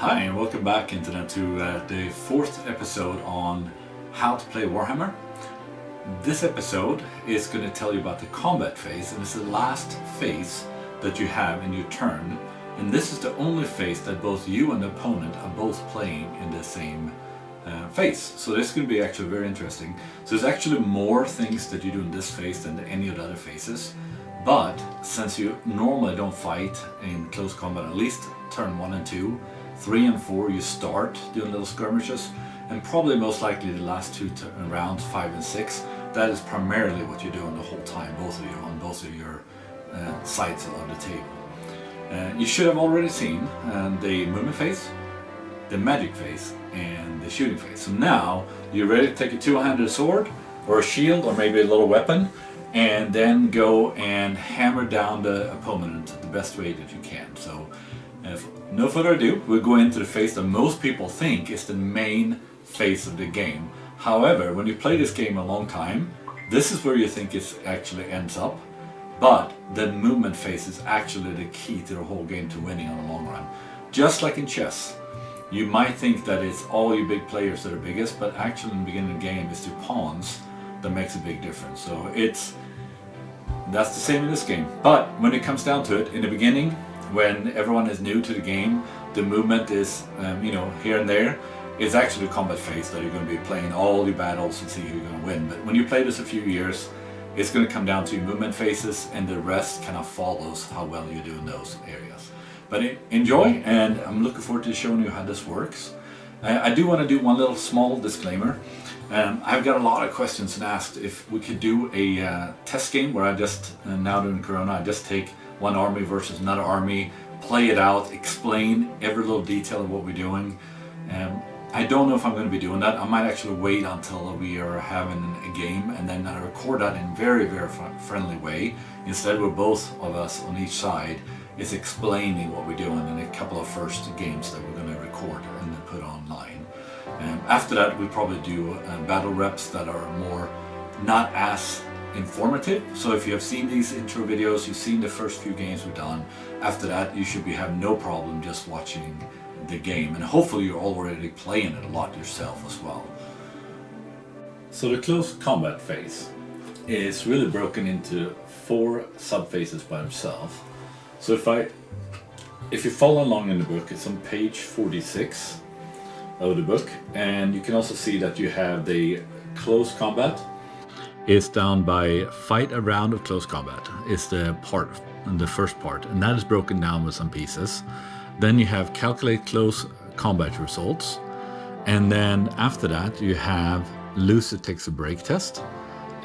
Hi and welcome back Internet to the fourth episode on how to play Warhammer. This episode is going to tell you about the combat phase, and it's the last phase that you have in your turn, and this is the only phase that both you and the opponent are both playing in the same phase. So this is going to be actually very interesting. So there's actually more things that you do in this phase than any of the other phases, but since you normally don't fight in close combat, at least turn 1 and 2, 3 and 4 you start doing little skirmishes, and probably most likely the last two rounds, 5 and 6, that is primarily what you're doing the whole time, both of you, on both of your sides of the table. You should have already seen the movement phase, the magic phase, and the shooting phase. So now you're ready to take a two-handed sword, or a shield, or maybe a little weapon, and then go and hammer down the opponent the best way that you can. So no further ado, we'll go into the phase that most people think is the main phase of the game. However, when you play this game a long time, this is where you think it actually ends up. But the movement phase is actually the key to the whole game, to winning on the long run. Just like in chess, you might think that it's all you big players that are biggest, but actually in the beginning of the game it's the pawns that makes a big difference. So that's the same in this game. But when it comes down to it, in the beginning, when everyone is new to the game, the movement is, here and there. It's actually the combat phase that you're going to be playing all your battles and see who you're going to win. But when you play this a few years, it's going to come down to movement phases, and the rest kind of follows how well you do in those areas. But enjoy, and I'm looking forward to showing you how this works. I do want to do one little small disclaimer. I've got a lot of questions and asked if we could do a test game where I just, now during Corona, I just take one army versus another army, play it out, explain every little detail of what we're doing. I don't know if I'm going to be doing that. I might actually wait until we are having a game and then I record that in very, very friendly way. Instead, we're both of us on each side is explaining what we're doing in a couple of first games that we're going to record and then put online. After that, we probably do battle reps that are more not as informative. So if you have seen these intro videos, you've seen the first few games we've done, after that you should have no problem just watching the game, and hopefully you're already playing it a lot yourself as well. So the close combat phase is really broken into 4 sub-phases by itself. So if you follow along in the book, it's on page 46 of the book, and you can also see that you have the close combat. It's down by fight a round of close combat. It's the first part, and that is broken down with some pieces. Then you have calculate close combat results, and then after that you have loser takes a break test,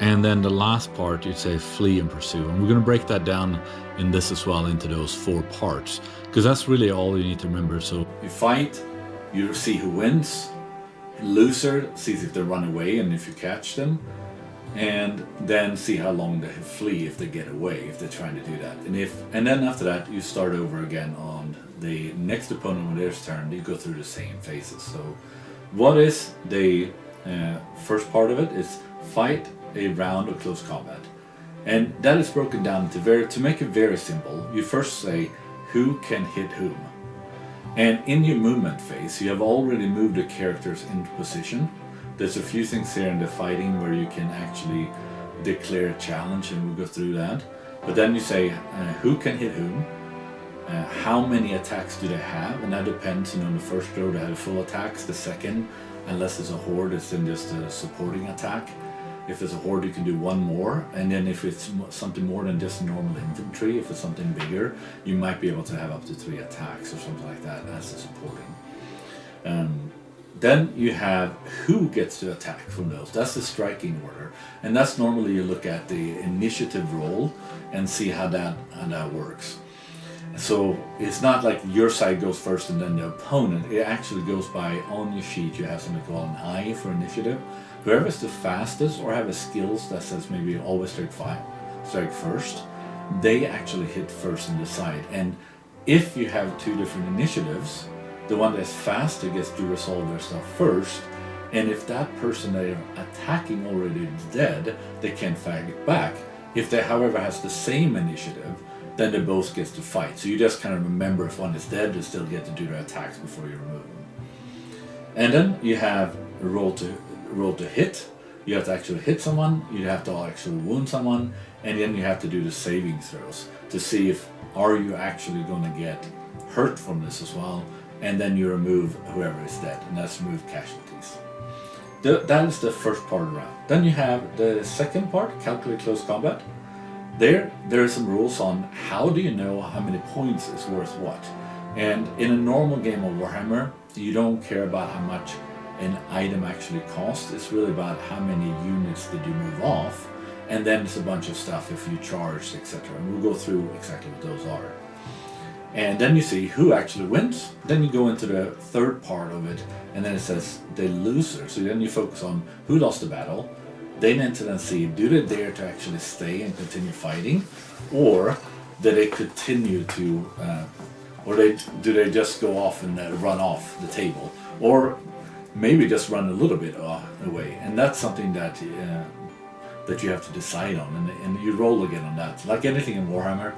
and then the last part you say flee and pursue. And we're going to break that down in this as well into those 4 parts, because that's really all you need to remember. So you fight, you see who wins, loser sees if they run away and if you catch them, and then see how long they flee if they get away, if they're trying to do that. And then after that you start over again on the next opponent when their turn. You go through the same phases. So what is the first part of it is fight a round of close combat, and that is broken down to make it very simple. You first say who can hit whom, and in your movement phase you have already moved the characters into position. There's a few things here in the fighting where you can actually declare a challenge, and we'll go through that. But then you say who can hit whom, how many attacks do they have, and that depends. On the first row they have full attacks, the second, unless it's a horde, it's then just a supporting attack. If it's a horde you can do 1 more, and then if it's something more than just normal infantry, if it's something bigger, you might be able to have up to 3 attacks or something like that as a supporting. Then you have who gets to attack from those. That's the striking order, and that's normally you look at the initiative roll and see how that works. So it's not like your side goes first and then the opponent. It actually goes by, on your sheet you have something called an I for initiative. Whoever's the fastest or have a skills that says maybe always strike first, they actually hit first and decide. And if you have 2 different initiatives, the one that's faster gets to resolve their stuff first, and if that person they're attacking already is dead, they can't fight it back. If they however has the same initiative, then they both get to fight. So you just kind of remember if one is dead, they still get to do their attacks before you remove them. And then you have a roll to hit. You have to actually hit someone, you have to actually wound someone, and then you have to do the saving throws to see if are you actually going to get hurt from this as well, and then you remove whoever is dead, and that's remove casualties. That is the first part of the round. Then you have the second part, calculate close combat. There are some rules on how do you know how many points is worth what. And in a normal game of Warhammer, you don't care about how much an item actually costs. It's really about how many units did you move off, and then it's a bunch of stuff if you charged, etc. And we'll go through exactly what those are. And then you see who actually wins. Then you go into the third part of it, and then it says the loser. So then you focus on who lost the battle. They need to then see, do they dare to actually stay and continue fighting, or do they continue to, do they just go off and run off the table, or maybe just run a little bit away. And that's something that that you have to decide on, and you roll again on that. Like anything in Warhammer,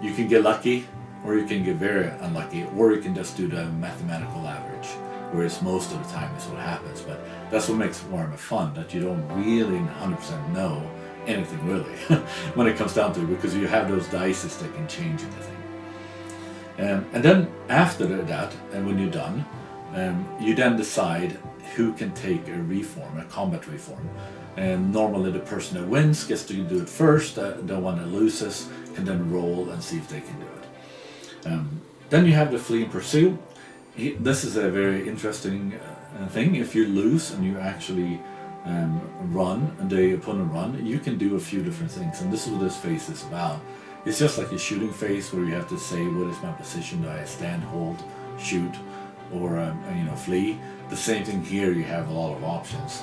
you can get lucky, or you can get very unlucky, or you can just do the mathematical average, whereas most of the time is what happens. But that's what makes Warhammer fun, that you don't really 100% know anything really when it comes down to it, because you have those dices that can change anything. And then after that, and when you're done, you then decide who can take a reform, a combat reform. And normally the person that wins gets to do it first, the one that loses can then roll and see if they can do it. Then you have the flee and pursue. This is a very interesting thing. If you lose and you actually run, and the opponent run, you can do a few different things. And this is what this phase is about. It's just like a shooting phase where you have to say, what is my position? Do I stand, hold, shoot, or flee? The same thing here, you have a lot of options.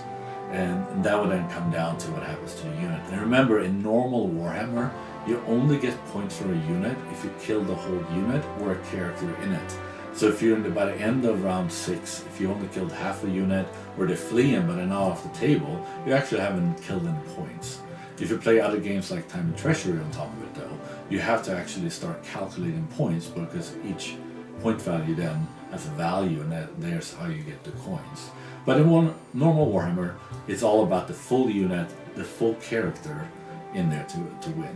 And that would then come down to what happens to the unit. And remember, in normal Warhammer, you only get points for a unit if you kill the whole unit or a character in it. So if you're by the end of round 6, if you only killed half a unit, or they're fleeing but are now off the table, you actually haven't killed any points. If you play other games like Time and Treasury on top of it though, you have to actually start calculating points, because each point value then has a value, and there's how you get the coins. But in normal Warhammer, it's all about the full unit, the full character in there to win.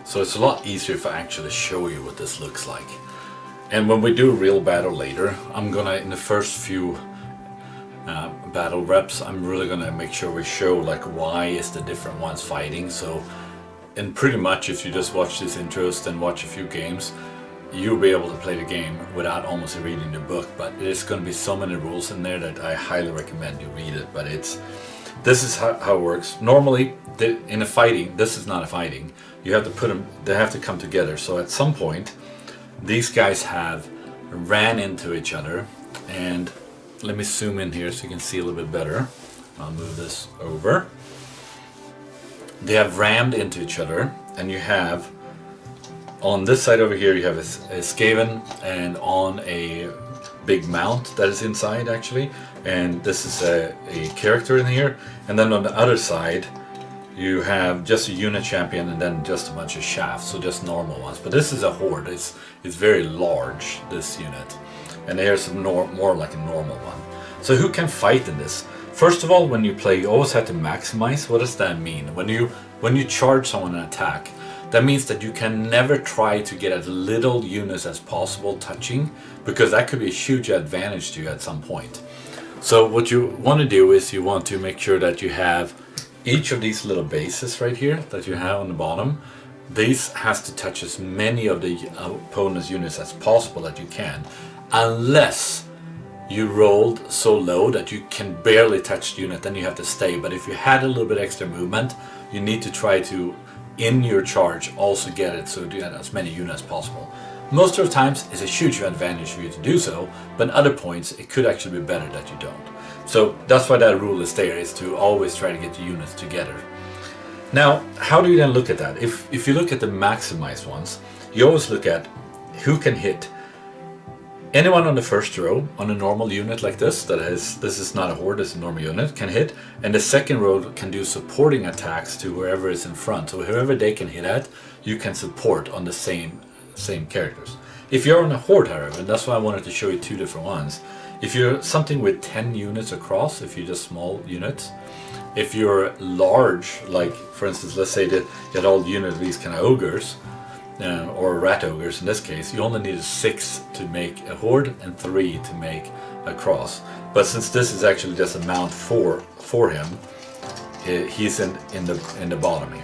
So it's a lot easier if I actually show you what this looks like. And when we do a real battle later, I'm gonna, in the first few battle reps, I'm really gonna make sure we show like why is the different ones fighting. So, and pretty much if you just watch these intros and watch a few games, you'll be able to play the game without almost reading the book. But there's going to be so many rules in there that I highly recommend you read it. But this is how it works. Normally, in a fighting, this is not a fighting. You have to put them. They have to come together. So at some point, these guys have ran into each other. And let me zoom in here so you can see a little bit better. I'll move this over. They have rammed into each other, and you have. On this side over here you have a Skaven, and on a big mount that is inside actually, and this is a character in here. And then on the other side you have just a unit champion, and then just a bunch of shafts, so just normal ones. But this is a horde, it's very large, this unit, and here's some more like a normal one. So who can fight in this? First of all, when you play, you always have to maximize. What does that mean? When you charge someone an attack, that means that you can never try to get as little units as possible touching, because that could be a huge advantage to you at some point. So what you want to do is you want to make sure that you have each of these little bases right here that you have on the bottom. These has to touch as many of the opponent's units as possible that you can, unless you rolled so low that you can barely touch the unit, then you have to stay. But if you had a little bit extra movement, you need to try to, in your charge, also get it so you get as many units as possible. Most of the times it's a huge advantage for you to do so, but at other points it could actually be better that you don't. So that's why that rule is there, is to always try to get the units together. Now, how do you then look at that? If you look at the maximized ones, you always look at who can hit Anyone on the first row on a normal unit like this, this is not a horde, this is a normal unit, can hit, and the second row can do supporting attacks to whoever is in front. So whoever they can hit at, you can support on the same characters. If you're on a horde, however, and that's why I wanted to show you two different ones. If you're something with 10 units across, if you're just small units, if you're large, like for instance, let's say that you had all units of these kind of ogres, or rat ogres in this case, you only needed 6 to make a horde and 3 to make a cross. But since this is actually just a mount for him, he's in the bottom here.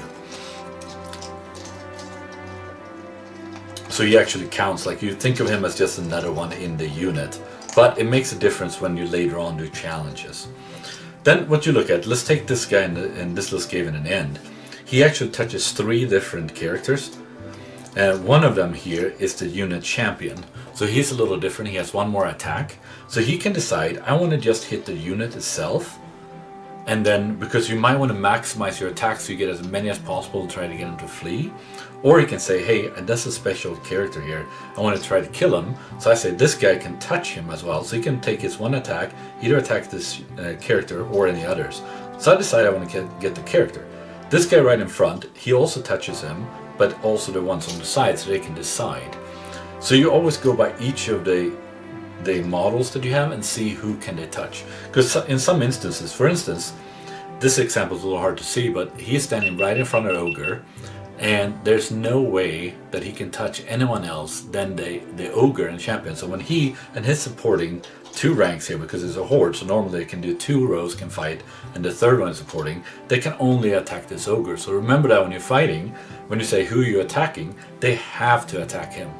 So he actually counts, like you think of him as just another one in the unit, but it makes a difference when you later on do challenges. Then what you look at, let's take this guy and this list gave it an end. He actually touches 3 different characters. One of them here is the unit champion. So he's a little different, he has 1 more attack. So he can decide, I want to just hit the unit itself. And then, because you might want to maximize your attacks so you get as many as possible to try to get him to flee. Or he can say, hey, that's a special character here, I want to try to kill him. So I say this guy can touch him as well. So he can take his 1 attack, either attack this character or any others. So I decide I want to get the character. This guy right in front, he also touches him, but also the ones on the side, so they can decide. So you always go by each of the models that you have and see who can they touch. Because in some instances, for instance, this example is a little hard to see, but he's standing right in front of Ogre, and there's no way that he can touch anyone else than the Ogre and Champion. So when he and his supporting 2 ranks here, because it's a horde, so normally they can do 2 rows can fight, and the third one is supporting, they can only attack this Ogre. So remember that when you're fighting, when you say who you're attacking, they have to attack him.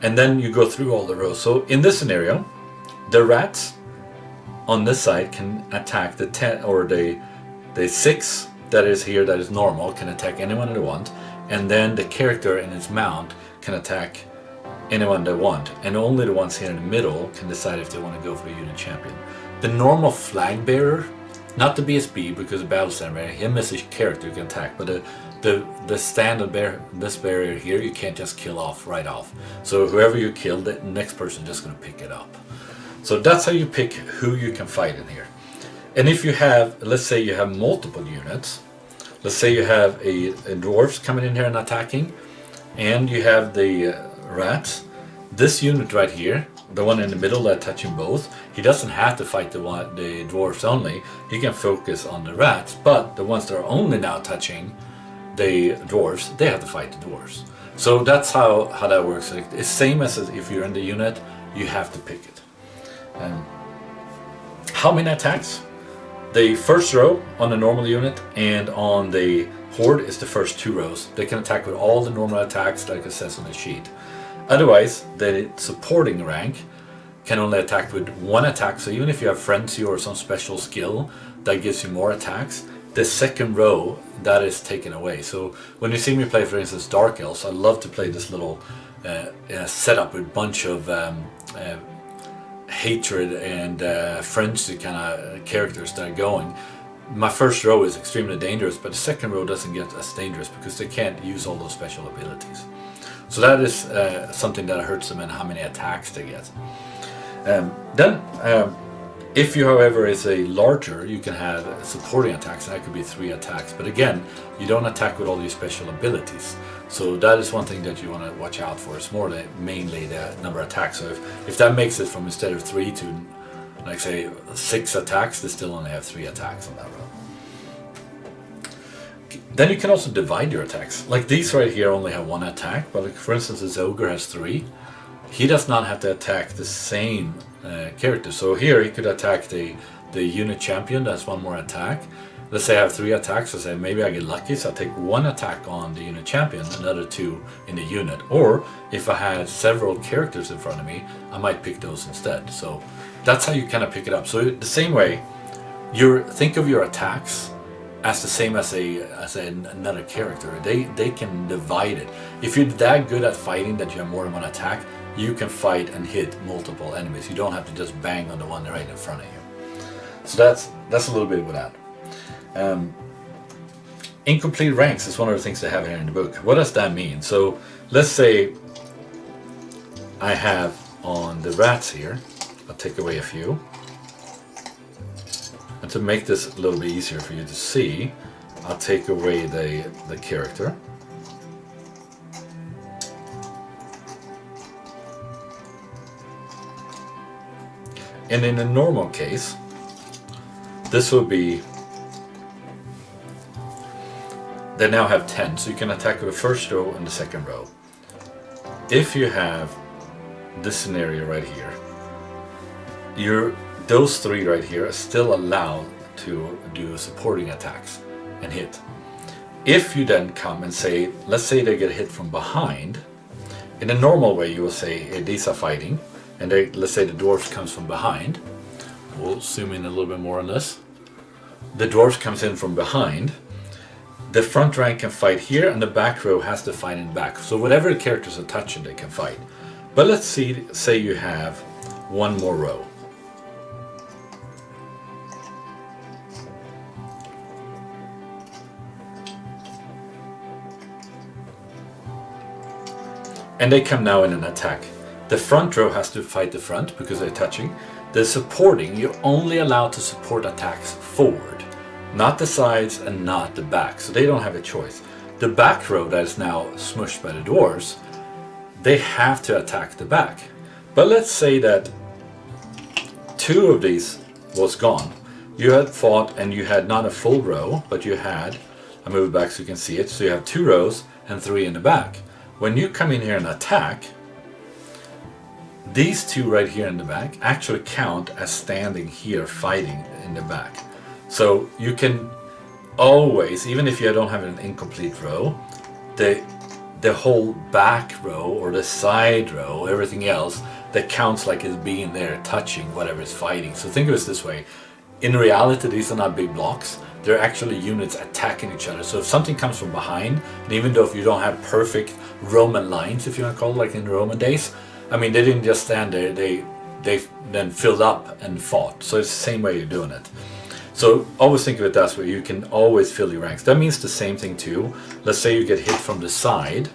And then you go through all the rows. So in this scenario, the rats on this side can attack the 10 or the 6 that is here, that is normal, can attack anyone they want, and then the character and his mount can attack anyone they want, and only the ones here in the middle can decide if they want to go for the unit champion. The normal flag bearer, not the BSB, because the battle stand bearer, him as a character can attack, but the standard this barrier here, you can't just kill off right off. So whoever you kill, the next person is just going to pick it up. So that's how you pick who you can fight in here. And if you have, let's say you have multiple units, let's say you have a dwarves coming in here and attacking, and you have the rats, this unit right here, the one in the middle that touching both, he doesn't have to fight the dwarves only, he can focus on the rats, but the ones that are only now touching the dwarves, they have to fight the dwarves. So that's how that works. It's same as if you're in the unit, you have to pick it. How many attacks? The first row on a normal unit and on the horde is the first 2 rows. They can attack with all the normal attacks like it says on the sheet. Otherwise, the supporting rank can only attack with 1 attack. So even if you have frenzy or some special skill that gives you more attacks, the second row, that is taken away. So when you see me play, for instance, Dark Elves, I love to play this little setup with a bunch of hatred and frenzy kind of characters that are going. My first row is extremely dangerous, but the second row doesn't get as dangerous because they can't use all those special abilities. So that is something that hurts them and how many attacks they get. If you, however, is a larger, you can have supporting attacks, and that could be 3 attacks. But again, you don't attack with all these special abilities. So that is one thing that you want to watch out for. It's more mainly the number of attacks. So if that makes it from instead of 3 to, like say, 6 attacks, they still only have 3 attacks on that row. Then you can also divide your attacks. Like these right here only have 1 attack, but like for instance, this ogre has 3. He does not have to attack the same character. So here he could attack the unit champion, that's 1 more attack. Let's say I have 3 attacks, so say maybe I get lucky, so I take 1 attack on the unit champion, another 2 in the unit. Or if I had several characters in front of me, I might pick those instead. So that's how you kind of pick it up. So the same way, think of your attacks as the same as another character. They can divide it. If you're that good at fighting that you have more than 1 attack, you can fight and hit multiple enemies. You don't have to just bang on the one right in front of you. So that's a little bit with that. Incomplete ranks is one of the things they have here in the book. What does that mean? So let's say I have on the rats here. I'll take away a few. And to make this a little bit easier for you to see, I'll take away the character. And in a normal case, this will be, they now have 10, so you can attack with the first row and the second row. If you have this scenario right here, those three right here are still allowed to do supporting attacks and hit. If you then come and say, let's say they get hit from behind, in a normal way you will say, hey, these are fighting, and let's say the dwarf comes from behind. We'll zoom in a little bit more on this. The dwarf comes in from behind. The front rank can fight here, and the back row has to fight in the back. So whatever the characters are touching, they can fight. But let's say you have one more row. And they come now in an attack. The front row has to fight the front because they're touching. The supporting, you're only allowed to support attacks forward, not the sides and not the back, so they don't have a choice. The back row that is now smushed by the dwarves, they have to attack the back. But let's say that two of these was gone. You had fought and you had not a full row, but you had, I move it back so you can see it, so you have 2 rows and 3 in the back. When you come in here and attack, these 2 right here in the back actually count as standing here fighting in the back. So you can always, even if you don't have an incomplete row, the whole back row or the side row, everything else, that counts like it's being there touching whatever is fighting. So think of it this way. In reality, these are not big blocks. They're actually units attacking each other. So if something comes from behind, and even though if you don't have perfect Roman lines, if you want to call it, like in the Roman days, I mean, they didn't just stand there, they then filled up and fought. So it's the same way you're doing it. So always think of it that way. You can always fill your ranks. That means the same thing too. Let's say you get hit from the side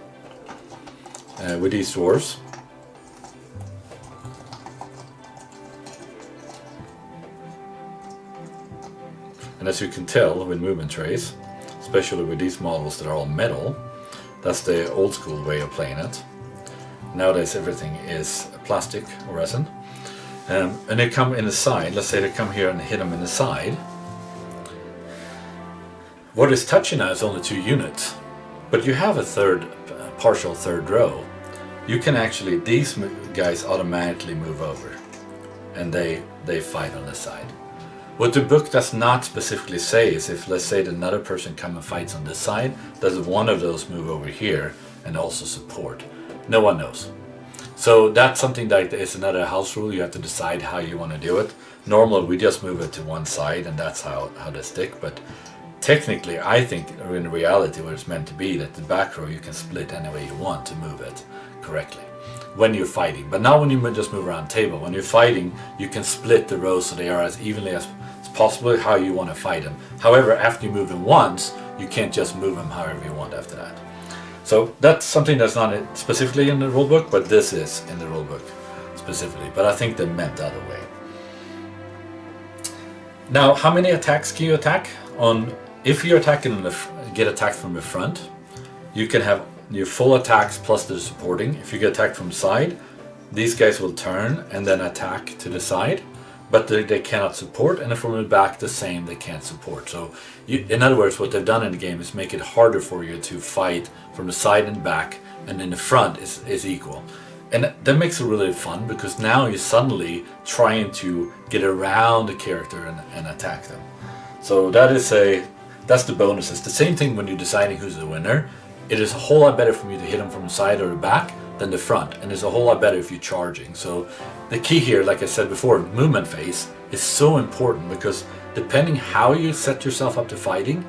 with these dwarves. And as you can tell with movement trays, especially with these models that are all metal, that's the old school way of playing it. Nowadays everything is plastic or resin. And they come in the side. Let's say they come here and hit them in the side. What is touching now is only 2 units, but you have a partial third row. You can actually, these guys automatically move over, and they fight on the side. What the book does not specifically say is if, let's say, another person comes and fights on this side, does one of those move over here and also support? No one knows. So that's something that is another house rule. You have to decide how you want to do it. Normally we just move it to one side and that's how they stick. But technically I think in reality what it's meant to be, that the back row you can split any way you want to move it correctly when you're fighting. But not when you just move around the table. When you're fighting, you can split the rows so they are as evenly as possible how you want to fight them. However, after you move them once, you can't just move them however you want after that. So that's something that's not specifically in the rulebook, but this is in the rulebook specifically. But I think they're meant the other way. Now, how many attacks can you attack? If you're attacking get attacked from the front, you can have your full attacks plus the supporting. If you get attacked from the side, these guys will turn and then attack to the side, but they cannot support, and from the back the same, they can't support. So in other words, what they've done in the game is make it harder for you to fight from the side and back, and in the front is equal. And that makes it really fun, because now you're suddenly trying to get around the character and attack them. So that's the bonus. It's the same thing when you're deciding who's the winner. It is a whole lot better for you to hit them from the side or the back than the front, and it's a whole lot better if you're charging. So the key here, like I said before, movement phase is so important, because depending how you set yourself up to fighting,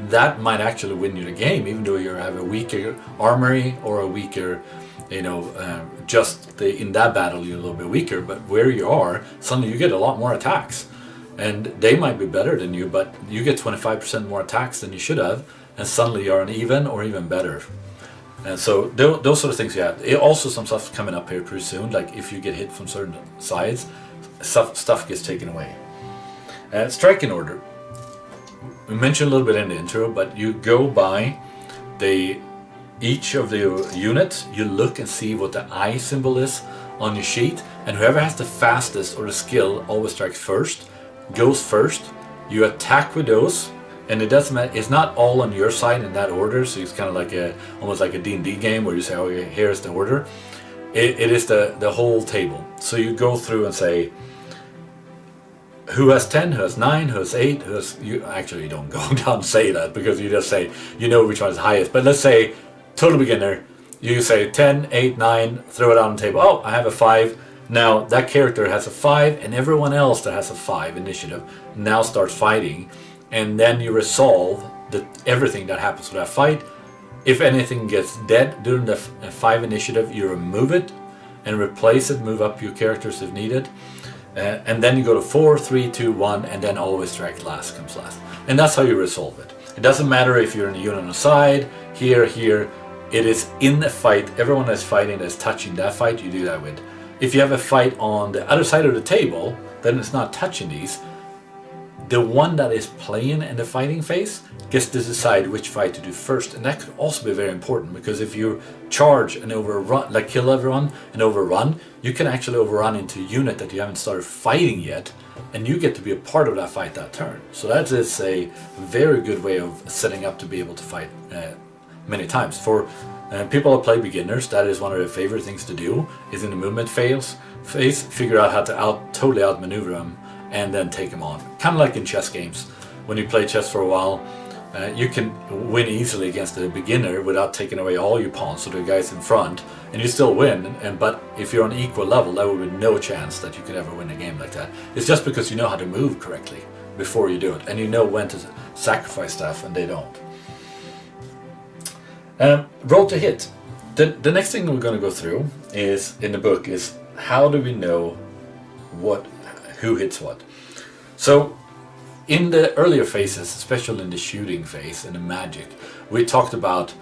that might actually win you the game, even though you have a weaker armory or a weaker, in that battle you're a little bit weaker, but where you are, suddenly you get a lot more attacks. And they might be better than you, but you get 25% more attacks than you should have, and suddenly you're an even or even better And so those sort of things you have. Also some stuff coming up here pretty soon, like if you get hit from certain sides, stuff gets taken away. Striking order. We mentioned a little bit in the intro, but you go by each of the units, you look and see what the eye symbol is on your sheet, and whoever has the fastest or the skill always strikes first, goes first. You attack with those, and it doesn't matter, it's not all on your side in that order, so it's kind of like almost like a D&D game where you say, okay, here's the order. It is the whole table. So you go through and say, who has 10, who has 9, who has 8, who has... You don't go down and say that, because you just say, you know which one is highest. But let's say, total beginner, you say 10, 8, 9, throw it on the table. Oh, I have a 5. Now, that character has a 5, and everyone else that has a 5 initiative now starts fighting. And then you resolve everything that happens with that fight. If anything gets dead during the 5 initiative, you remove it and replace it, move up your characters if needed. And then you go to 4, 3, 2, 1, and then always strike last comes last. And that's how you resolve it. It doesn't matter if you're in a unit on the side, here. It is in the fight. Everyone that's fighting that's touching that fight, you do that with. If you have a fight on the other side of the table, then it's not touching these. The one that is playing in the fighting phase gets to decide which fight to do first, and that could also be very important, because if you charge and overrun, like kill everyone and overrun, you can actually overrun into a unit that you haven't started fighting yet, and you get to be a part of that fight that turn. So that is a very good way of setting up to be able to fight many times. For people that play beginners, that is one of their favorite things to do, is in the movement phase figure out how to totally outmaneuver them and then take them on. Kind of like in chess games. When you play chess for a while, you can win easily against a beginner without taking away all your pawns, so the guys in front, and you still win. But if you're on equal level, there will be no chance that you can ever win a game like that. It's just because you know how to move correctly before you do it, and you know when to sacrifice stuff, and they don't. Roll to hit. The next thing we're going to go through is in the book is how do we know who hits what. So in the earlier phases, especially in the shooting phase and the magic, we talked about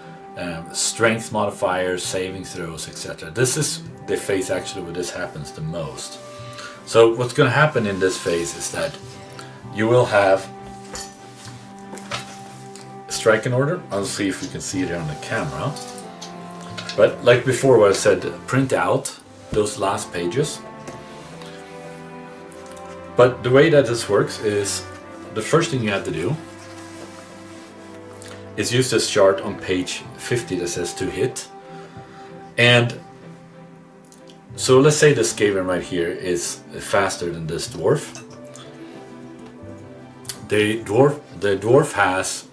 strength modifiers, saving throws, etc. This is the phase actually where this happens the most. So what's going to happen in this phase is that you will have striking order. I'll see if you can see it here on the camera. But like before where I said, print out those last pages. But the way that this works is the first thing you have to do is use this chart on page 50 that says to hit. And so let's say this Skaven right here is faster than this dwarf. The dwarf has,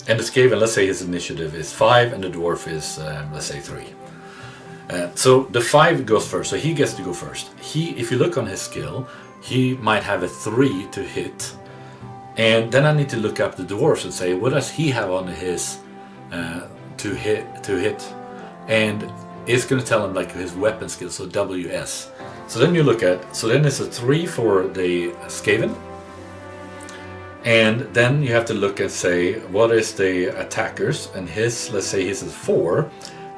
and the Skaven, let's say his initiative is 5 and the dwarf is let's say 3. So the 5 goes first, so he gets to go first. If you look on his skill, he might have a 3 to hit, and then I need to look up the dwarfs and say, what does he have on his to hit, and it's going to tell him like his weapon skill, so WS. So then you look at, so then it's a 3 for the Skaven, and then you have to look and say, what is the attackers, and his, let's say his is 4.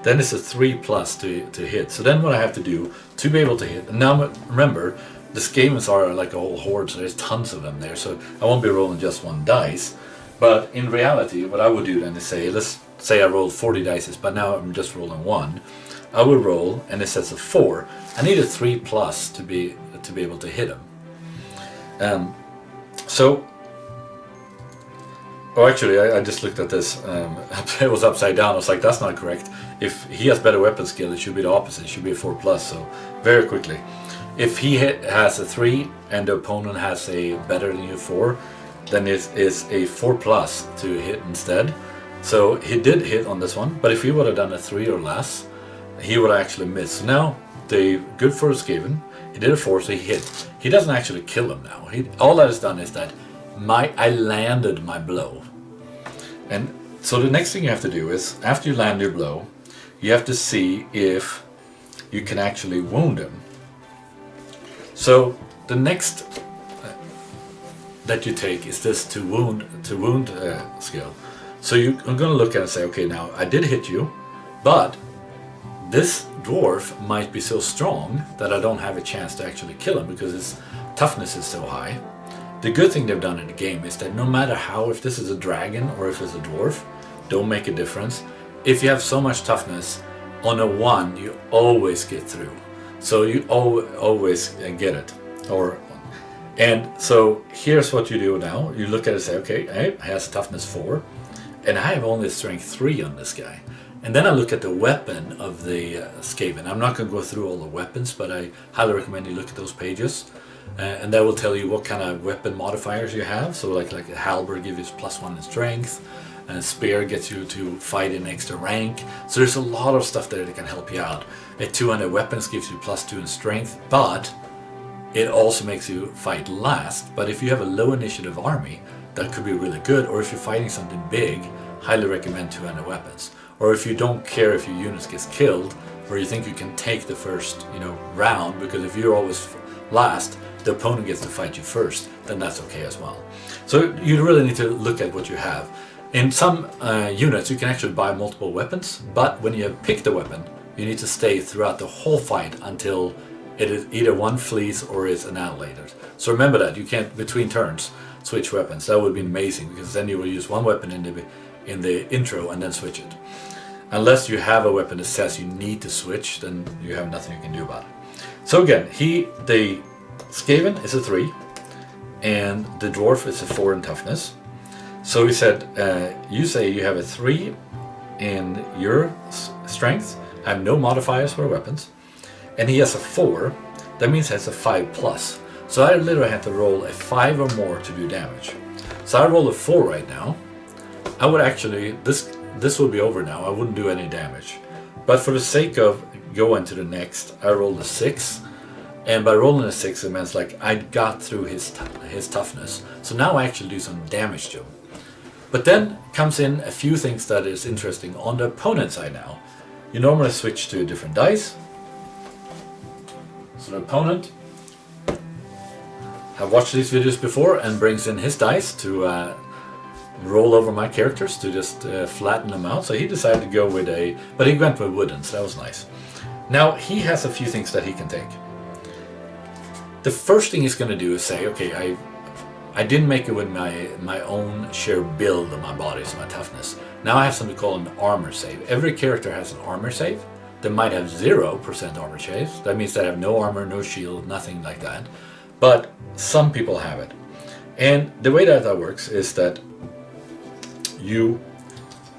Then it's a 3+ to hit. So then what I have to do to be able to hit, and now remember, the Skavens are like a whole horde, so there's tons of them there, so I won't be rolling just one dice. But in reality, what I would do then is say, let's say I rolled 40 dice, but now I'm just rolling 1. I will roll, and it says a 4. I need a 3+ to be able to hit him. Oh, actually, I just looked at this. It was upside down. I was like, that's not correct. If he has better weapon skill, it should be the opposite. It should be a 4+. So, very quickly, if he has a 3 and the opponent has a better than you 4, then it is a 4+ to hit instead. So he did hit on this one, but if he would have done a 3 or less, he would actually miss. So now, the good for his Skaven, he did a 4, so he hit. He doesn't actually kill him now. All that is done is that I landed my blow. And so the next thing you have to do is, after you land your blow, you have to see if you can actually wound him. So the next that you take is this to wound skill. So you're going to look at it and say, okay, now I did hit you, but this dwarf might be so strong that I don't have a chance to actually kill him because his toughness is so high. The good thing they've done in the game is that no matter how, if this is a dragon or if it's a dwarf, don't make a difference. If you have so much toughness, on a 1 you always get through. So you always get it. And so here's what you do now. You look at it and say, okay, I has toughness 4, and I have only strength 3 on this guy. And then I look at the weapon of the Skaven. I'm not going to go through all the weapons, but I highly recommend you look at those pages. And that will tell you what kind of weapon modifiers you have. So like a halberd gives you +1 in strength, and a spear gets you to fight in extra rank. So there's a lot of stuff there that can help you out. A 200 weapons gives you +2 in strength, but it also makes you fight last. But if you have a low initiative army, that could be really good. Or if you're fighting something big, highly recommend 200 weapons. Or if you don't care if your units gets killed, or you think you can take the first round, because if you're always last, the opponent gets to fight you first, then that's okay as well. So you really need to look at what you have. In some units you can actually buy multiple weapons, but when you have picked a weapon, you need to stay throughout the whole fight until it is either one flees or is annihilated. So remember that, you can't between turns switch weapons. That would be amazing, because then you will use one weapon in the intro and then switch it. Unless you have a weapon that says you need to switch, then you have nothing you can do about it. So again, the Skaven is a 3, and the dwarf is a 4 in toughness. So he said, you say you have a 3 in your strength, I have no modifiers for weapons, and he has a 4, that means he has a 5+. So I literally have to roll a 5 or more to do damage. So I roll a 4 right now. I would actually, this will be over now, I wouldn't do any damage. But for the sake of going to the next, I rolled a 6. And by rolling a 6, it means like I got through his toughness. So now I actually do some damage to him. But then comes in a few things that is interesting on the opponent side now. You normally switch to a different dice. So the opponent have watched these videos before and brings in his dice to roll over my characters to just flatten them out. So he decided to go with but he went with wooden, so that was nice. Now he has a few things that he can take. The first thing he's going to do is say, okay, I didn't make it with my own sheer build of my body, so my toughness. Now I have something called an armor save. Every character has an armor save. They might have 0% armor saves. That means they have no armor, no shield, nothing like that. But some people have it. And the way that works is that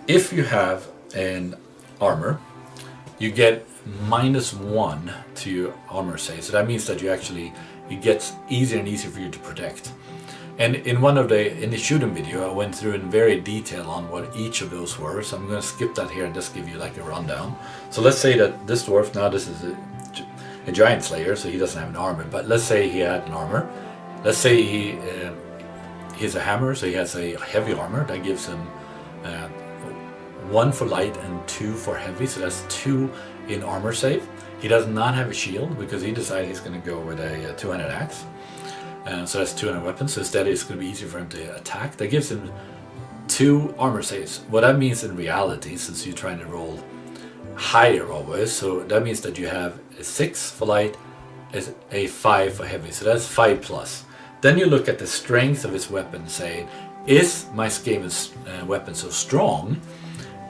if you have an armor, you get -1 to your armor save. So that means that it gets easier and easier for you to protect. And in the shooting video, I went through in very detail on what each of those were. So I'm going to skip that here and just give you like a rundown. So let's say that this dwarf, now this is a giant slayer, so he doesn't have an armor. But let's say he had an armor. Let's say he has a hammer, so he has a heavy armor that gives him 1 for light and 2 for heavy. So that's 2 in armor save. He does not have a shield because he decided he's going to go with a 200 axe. So that's 200 weapons, so instead it's going to be easier for him to attack. That gives him 2 armor saves. What that means in reality, since you're trying to roll higher always, so that means that you have a 6 for light, a 5 for heavy, so that's 5+. Then you look at the strength of his weapon and say, is my Skaven's weapon so strong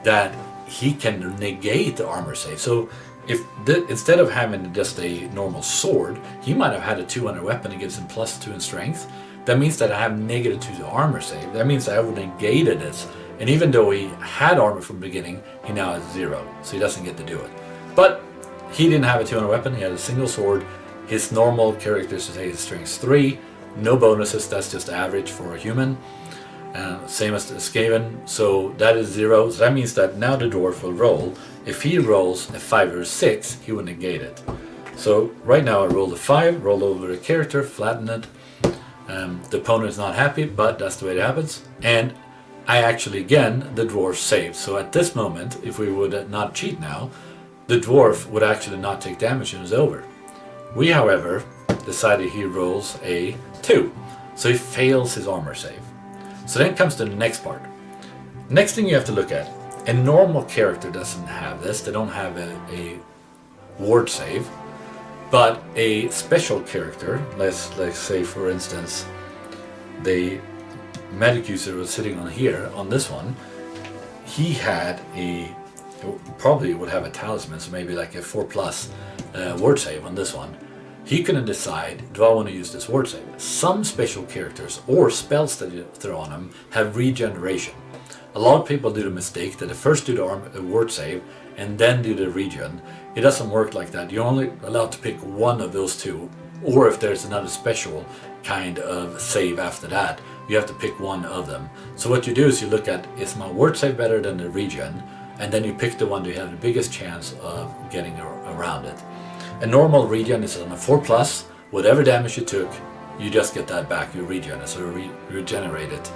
that he can negate the armor save? So if instead of having just a normal sword, he might have had a 200 weapon that gives him +2 in strength. That means that I have -2 to armor save. That means that I would negate this. And even though he had armor from the beginning, he now has 0. So he doesn't get to do it. But he didn't have a 200 weapon. He had a single sword. His normal characteristics say his strength 3. No bonuses. That's just average for a human. Same as the Skaven. So that is 0. So that means that now the dwarf will roll. If he rolls a 5 or a 6, he will negate it. So right now I rolled a 5, roll over a character, flatten it. The opponent is not happy, but that's the way it happens. And I actually, again, the dwarf saved. So at this moment, if we would not cheat now, the dwarf would actually not take damage and it's over. We, however, decided he rolls a 2. So he fails his armor save. So then comes the next part. Next thing you have to look at, a normal character doesn't have this. They don't have a ward save, but a special character, let's say for instance, the magic user was sitting on here, on this one, he had probably would have a talisman, so maybe like a 4+ ward save on this one. He couldn't decide, do I want to use this ward save? Some special characters or spells that you throw on them have regeneration. A lot of people do the mistake that they first do the ward save and then do the regen. It doesn't work like that. You're only allowed to pick one of those two, or if there's another special kind of save after that, you have to pick one of them. So what you do is you look at, is my ward save better than the regen? And then you pick the one that you have the biggest chance of getting around it. A normal regen is on a 4+, whatever damage you took, you just get that back, you regen it, so you regenerate it.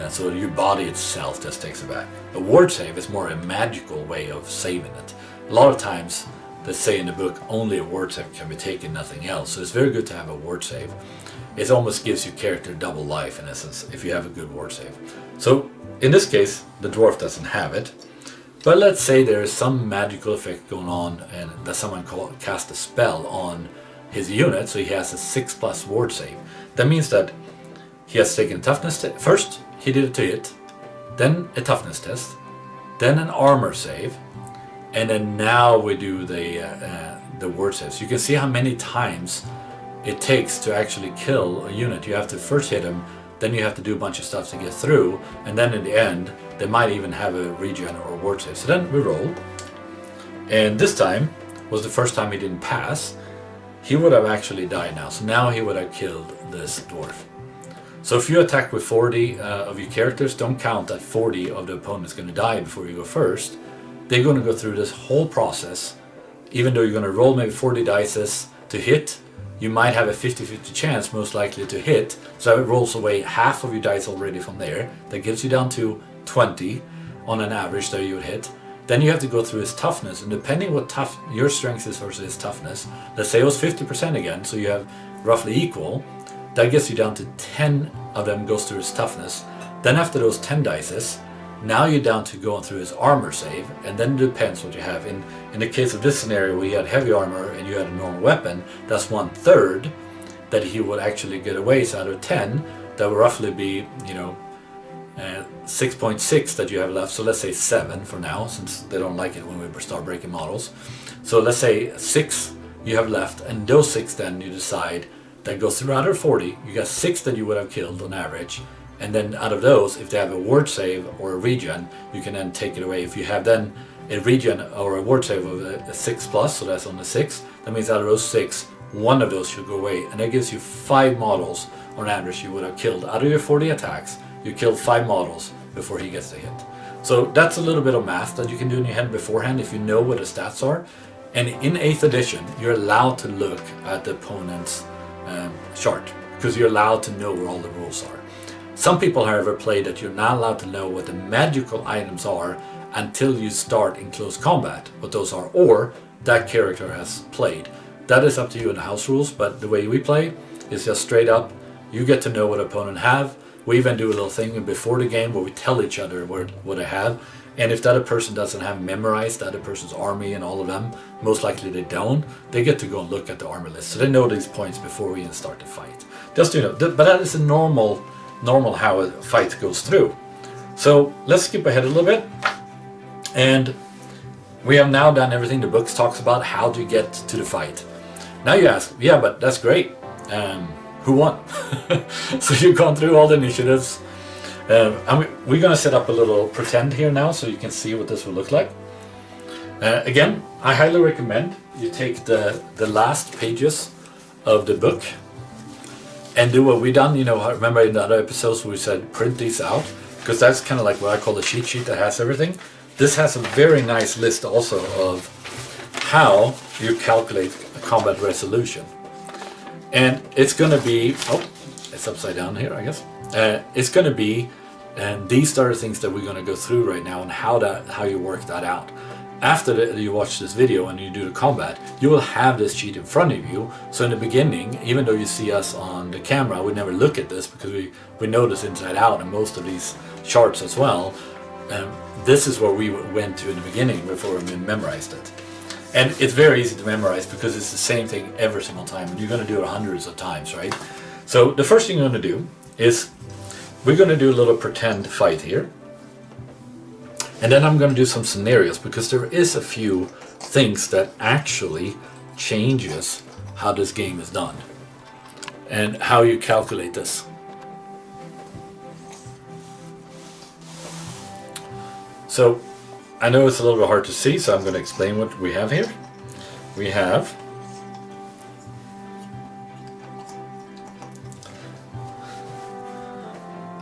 So your body itself just takes it back. A ward save is more a magical way of saving it. A lot of times, they say in the book, only a ward save can be taken, nothing else. So it's very good to have a ward save. It almost gives your character double life in essence, if you have a good ward save. So in this case, the dwarf doesn't have it. But let's say there is some magical effect going on and that someone cast a spell on his unit, so he has a 6+ ward save. That means that he has taken a toughness test. First, he did it to hit, then a toughness test, then an armor save, and then now we do the ward saves. You can see how many times it takes to actually kill a unit. You have to first hit him, then you have to do a bunch of stuff to get through, and then in the end, they might even have a regen or a ward save. So then we roll, and this time was the first time he didn't pass. He would have actually died now, so now he would have killed this dwarf. So if you attack with 40 of your characters, don't count that 40 of the opponent's going to die before you go first. They're going to go through this whole process. Even though you're going to roll maybe 40 dice to hit, you might have a 50-50 chance most likely to hit. So it rolls away half of your dice already from there. That gives you down to 20 on an average that you would hit. Then you have to go through his toughness, and depending what your strength is versus his toughness, let's say it was 50% again, so you have roughly equal. That gets you down to 10 of them goes through his toughness. Then after those 10 dices, now you're down to going through his armor save, and then it depends what you have. In the case of this scenario where you had heavy armor and you had a normal weapon, that's 1/3 that he would actually get away. So out of 10, that would roughly be, 6.6 that you have left. So let's say 7 for now, since they don't like it when we start breaking models. So let's say 6 you have left, and those 6 then you decide that goes through out of 40. You got 6 that you would have killed on average. And then out of those, if they have a ward save or a regen, you can then take it away. If you have then a regen or a ward save of a 6+, so that's on the 6, that means out of those 6, one of those should go away. And that gives you 5 models on average you would have killed. Out of your 40 attacks, you killed 5 models before he gets the hit. So that's a little bit of math that you can do in your head beforehand if you know what the stats are. And in 8th edition, you're allowed to look at the opponent's chart, because you're allowed to know where all the rules are. Some people, however, play that you're not allowed to know what the magical items are until you start in close combat, what those are, or that character has played. That is up to you in the house rules, but the way we play is just straight up, you get to know what opponent have. We even do a little thing before the game where we tell each other what they have, and if that other person doesn't have memorized the other person's army and all of them, most likely they don't, they get to go and look at the armor list, so they know these points before we even start the fight. Just but that is a normal how a fight goes through. So let's skip ahead a little bit, and we have now done everything the book talks about how to get to the fight. Now you ask, yeah, but that's great, who won? So you've gone through all the initiatives, and we're going to set up a little pretend here now so you can see what this will look like. Again, I highly recommend you take the last pages of the book and do what we done. Remember in the other episodes we said print these out, because that's kind of like what I call the cheat sheet that has everything. This has a very nice list also of how you calculate a combat resolution. And it's going to be, it's upside down here, I guess. It's going to be, and these are the things that we're going to go through right now and how you work that out. After you watch this video and you do the combat, you will have this sheet in front of you. So in the beginning, even though you see us on the camera, we never look at this because we know this inside out and most of these charts as well. This is where we went to in the beginning before we memorized it. And it's very easy to memorize because it's the same thing every single time. And you're going to do it hundreds of times, right? So the first thing you're going to do is we're going to do a little pretend fight here. And then I'm going to do some scenarios because there is a few things that actually changes how this game is done and how you calculate this. So I know it's a little bit hard to see, so I'm going to explain what we have here. We have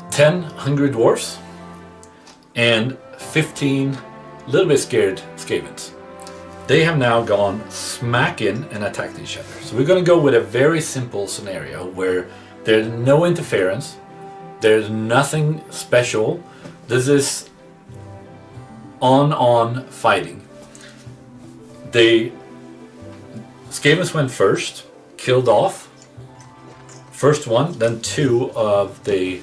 ten hungry dwarfs and 15 little bit scared Skavens. They have now gone smack in and attacked each other. So we're going to go with a very simple scenario where there's no interference, there's nothing special. This is on fighting. The Skavens went first, killed off first one, then two of the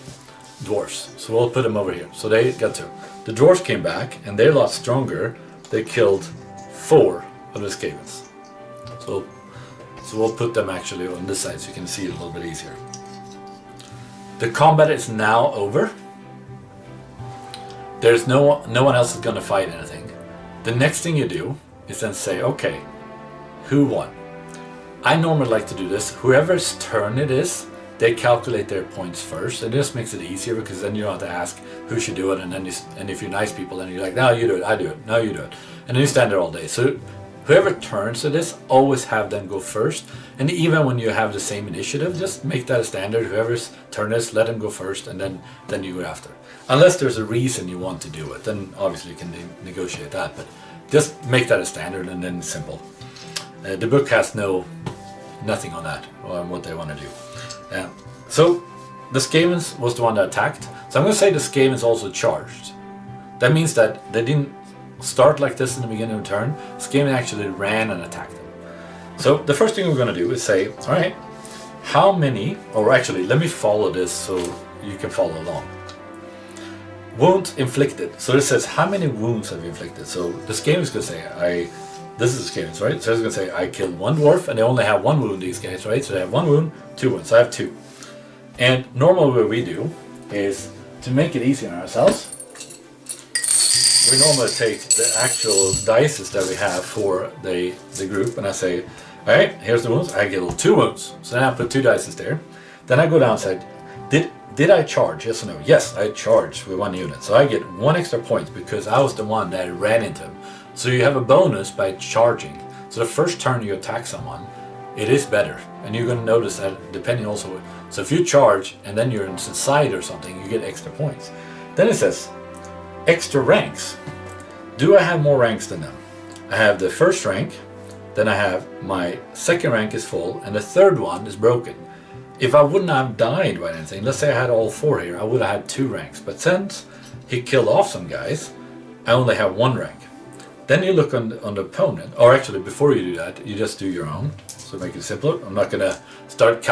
dwarfs. So we'll put them over here. So they got two. The dwarfs came back and they're a lot stronger. They killed 4 of the Skavens. So we'll put them actually on this side so you can see it a little bit easier. The combat is now over. There's no one else is going to fight anything. The next thing you do is then say, okay, who won? I normally like to do this. Whoever's turn it is, they calculate their points first. And this makes it easier because then you don't have to ask who should do it. And then and if you're nice people, then you're like, no, you do it, I do it, no, you do it. And then you stand there all day. So whoever turns it is, always have them go first. And even when you have the same initiative, just make that a standard. Whoever's turn is, let them go first, and then you go after. Unless there's a reason you want to do it, then obviously you can negotiate that. But just make that a standard, and then simple. The book has nothing on that, on what they want to do. So the Skavens was the one that attacked. So I'm going to say the Skavens also charged. That means that they didn't start like this in the beginning of the turn. Skaven actually ran and attacked them. So the first thing we're going to do is say, all right, how many, or actually let me follow this so you can follow along. Wound inflicted. So this says how many wounds have you inflicted. So the Skaven's going to say, this is the Skavens, right? So it's going to say I killed 1 dwarf and they only have 1 wound, these guys, right? So they have 1 wound, 2 wounds. So I have 2. And normally what we do is to make it easy on ourselves, we normally take the actual dices that we have for the group, and I say, all right, here's the wounds. I get 2 wounds. So then I put 2 dices there. Then I go down and say, did I charge? Yes or no? Yes, I charged with 1 unit. So I get 1 extra point because I was the one that ran into him. So you have a bonus by charging. So the first turn you attack someone, it is better. And you're going to notice that depending also. So if you charge and then you're inside or something, you get extra points. Then it says, extra ranks. Do I have more ranks than them? I have the first rank, then I have my second rank is full, and the third one is broken. If I wouldn't have died by anything, let's say I had all 4 here, I would have had 2 ranks. But since he killed off some guys, I only have 1 rank. Then you look on the opponent, or actually before you do that, you just do your own. So make it simpler. I'm not going to start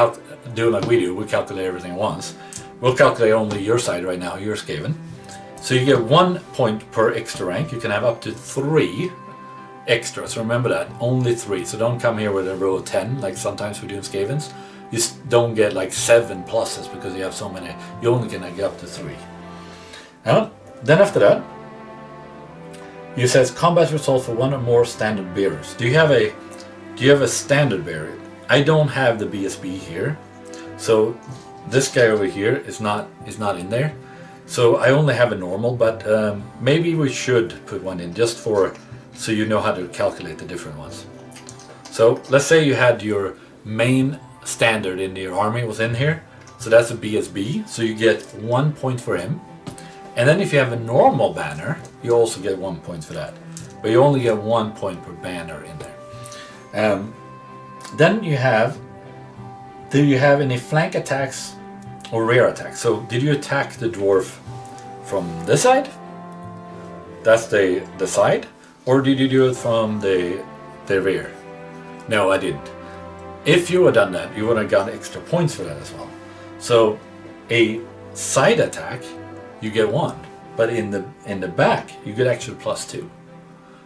doing like we do. We calculate everything at once. We'll calculate only your side right now, your Skaven. So you get 1 point per extra rank. You can have up to 3 extra. So remember that, only 3. So don't come here with a row of 10 like sometimes we do in Skavens. You don't get like 7 pluses because you have so many. You only can get up to 3. Then after that, it says combat result for 1 or more standard bearers. Do you have a standard bearer? I don't have the BSB here, so this guy over here is not in there. So I only have a normal, but maybe we should put 1 in just so you know how to calculate the different ones. So let's say you had your main standard in your army was in here, so that's a BSB. So you get 1 point for him. And then if you have a normal banner, you also get 1 point for that. But you only get 1 point per banner in there. Then you have, do you have any flank attacks or rear attacks? So did you attack the dwarf from this side? That's the side? Or did you do it from the rear? No, I didn't. If you had done that, you would have gotten extra points for that as well. So a side attack, you get 1. but in the back you get actually +2.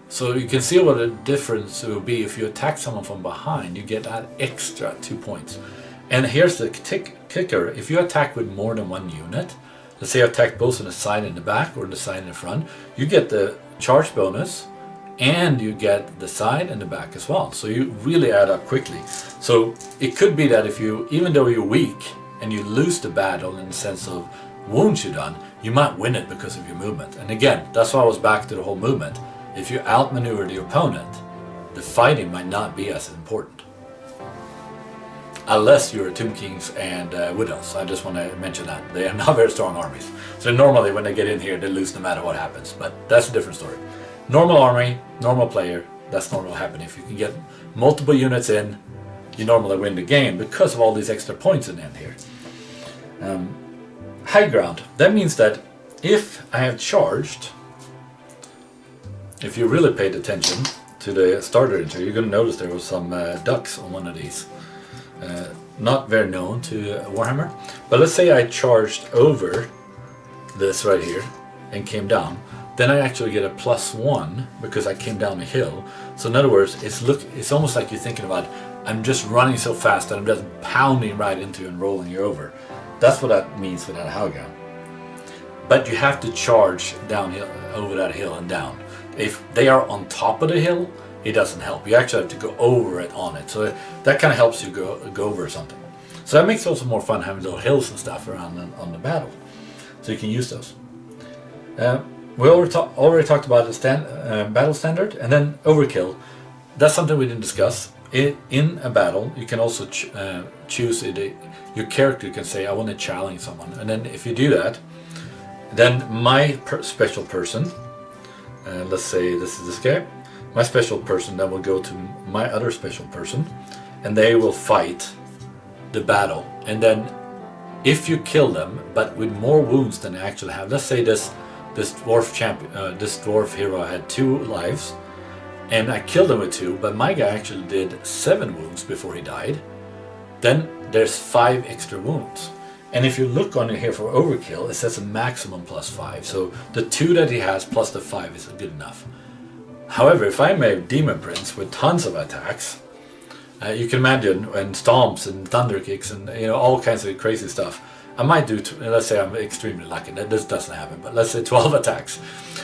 So you can see what the difference it will be if you attack someone from behind. You get that extra 2 points. And here's the kicker: if you attack with more than one unit, let's say you attack both on the side and the back or the side and the front, you get the charge bonus and you get the side and the back as well. So you really add up quickly. So it could be that if you, even though you're weak and you lose the battle in the sense of wounds you've done, you might win it because of your movement. And again, that's why I was back to the whole movement. If you outmaneuver the opponent, the fighting might not be as important. Unless you're Tomb Kings and Widows. I just want to mention that. They are not very strong armies. So normally when they get in here, they lose no matter what happens. But that's a different story. Normal army, normal player, that's not what will happen. If you can get multiple units in, you normally win the game because of all these extra points in the end here. High ground. That means that if I have charged, if you really paid attention to the starter intro, you're going to notice there was some ducks on one of these. Not very known to Warhammer, but let's say I charged over this right here and came down, then I actually get a +1 because I came down a hill. So in other words, it's almost like you're thinking about, I'm just running so fast that I'm just pounding right into you and rolling you over. That's what that means with that high ground. But you have to charge downhill over that hill and down. If they are on top of the hill, it doesn't help. You actually have to go over it on it. So that kind of helps you go over something. So that makes it also more fun having little hills and stuff around on the battle. So you can use those. We already talked about the battle standard, and then overkill. That's something we didn't discuss. In a battle, you can also choose your character can say, I want to challenge someone. And then if you do that, then my special person, let's say this is this guy, my special person then will go to my other special person, and they will fight the battle. And then if you kill them, but with more wounds than they actually have, let's say this dwarf hero had 2 lives, and I killed him with 2, but my guy actually did 7 wounds before he died, then there's 5 extra wounds. And if you look on it here for overkill, it says a maximum +5. So the 2 that he has plus the 5 is good enough. However, if I'm a demon prince with tons of attacks, you can imagine, and stomps and thunder kicks and all kinds of crazy stuff, I might do, let's say I'm extremely lucky, this doesn't happen, but let's say 12 attacks,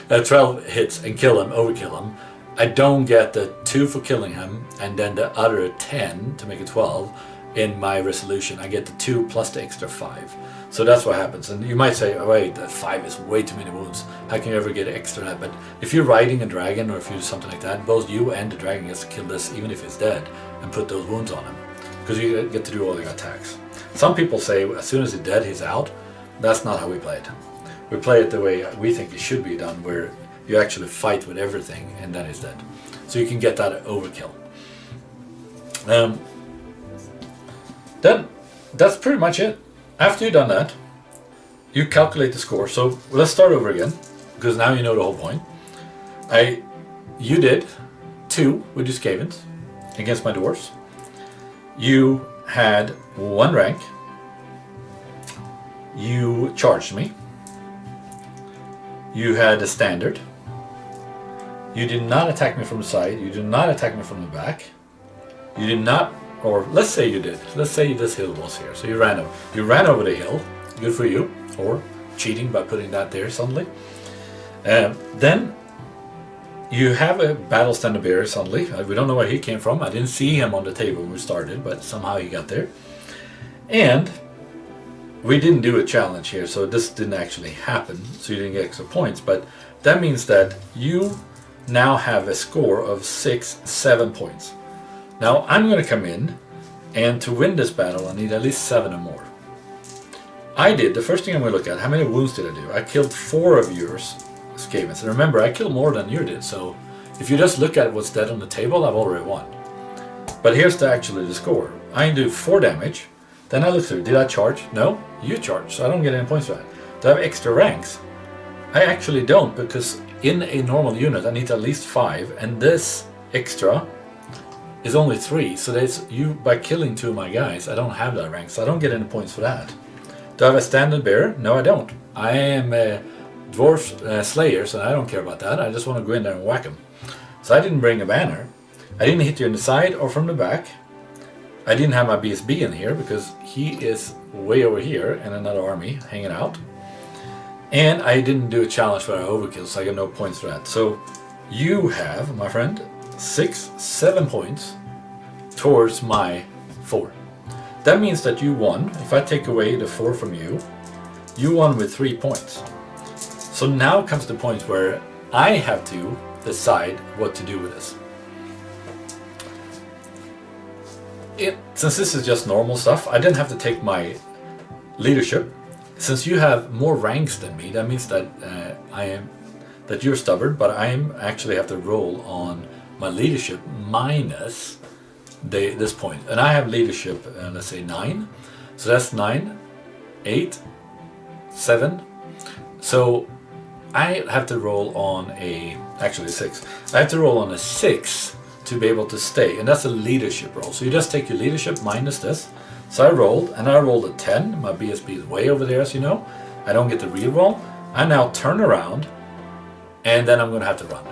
12 hits and kill him, overkill him. I don't get the 2 for killing him and then the other 10 to make it 12 in my resolution. I get the 2 plus the extra 5. So that's what happens. And you might say, oh wait, that 5 is way too many wounds. How can you ever get extra that? But if you're riding a dragon or if you do something like that, both you and the dragon gets to kill this even if it's dead and put those wounds on him. Because you get to do all your attacks. Some people say as soon as he's dead, he's out. That's not how we play it. We play it the way we think it should be done, where you actually fight with everything and then he's dead. So you can get that overkill. Then that's pretty much it. After you've done that, you calculate the score. So let's start over again, because now you know the whole point. You did 2 with your Skavens against my dwarves. You had 1 rank. You charged me. You had a standard. You did not attack me from the side. You did not attack me from the back. You did not, or let's say you did. Let's say this hill was here. So you ran over the hill. Good for you. Or cheating by putting that there suddenly. Then you have a battle standard bearer suddenly. We don't know where he came from. I didn't see him on the table when we started, but somehow he got there. And we didn't do a challenge here, so this didn't actually happen, so you didn't get extra points. But that means that you now have a score of 7 points. Now I'm going to come in, and to win this battle I need at least 7 or more. The first thing I'm going to look at, how many wounds did I do? I killed 4 of yours Skavens. And remember, I killed more than you did, so if you just look at what's dead on the table, I've already won. But here's the score. I do 4 damage. Then I look through, did I charge? No, you charged, so I don't get any points for that. Do I have extra ranks? I actually don't, because in a normal unit I need at least 5, and this extra is only 3, so that's you by killing 2 of my guys. I don't have that rank, so I don't get any points for that. Do I have a standard bearer? No, I don't. I am dwarf slayers, and I don't care about that. I just want to go in there and whack them. So I didn't bring a banner. I didn't hit you in the side or from the back. I didn't have my BSB in here because he is way over here in another army hanging out. And I didn't do a challenge for our overkill, so I got no points for that. So you have, my friend, 7 points towards my 4. That means that you won. If I take away the 4 from you, you won with 3 points. So now comes the point where I have to decide what to do with this. Since this is just normal stuff, I didn't have to take my leadership. Since you have more ranks than me, that means that that you're stubborn, but I actually have to roll on my leadership minus this point. And I have leadership, let's say 9. So that's 9, 8, 7. So I have to roll on actually 6. I have to roll on a 6 to be able to stay, and that's a leadership roll. So you just take your leadership minus this. So I rolled a 10. My BSB is way over there, as you know. I don't get the reroll. I now turn around, and then I'm going to have to run.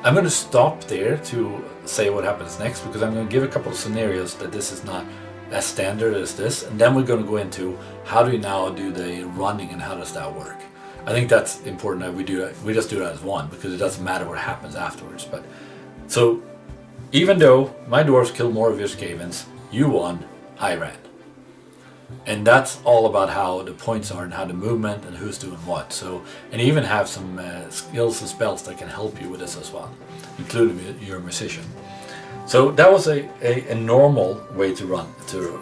I'm going to stop there to say what happens next, because I'm going to give a couple of scenarios that this is not as standard as this, and then we're going to go into how do you now do the running and how does that work. I think that's important that we do that. We just do that as one, because it doesn't matter what happens afterwards. But so even though my dwarves killed more of your Skavens, you won, I ran. And that's all about how the points are and how the movement and who's doing what. So, and you even have some skills and spells that can help you with this as well, including your musician. So that was a normal way to run to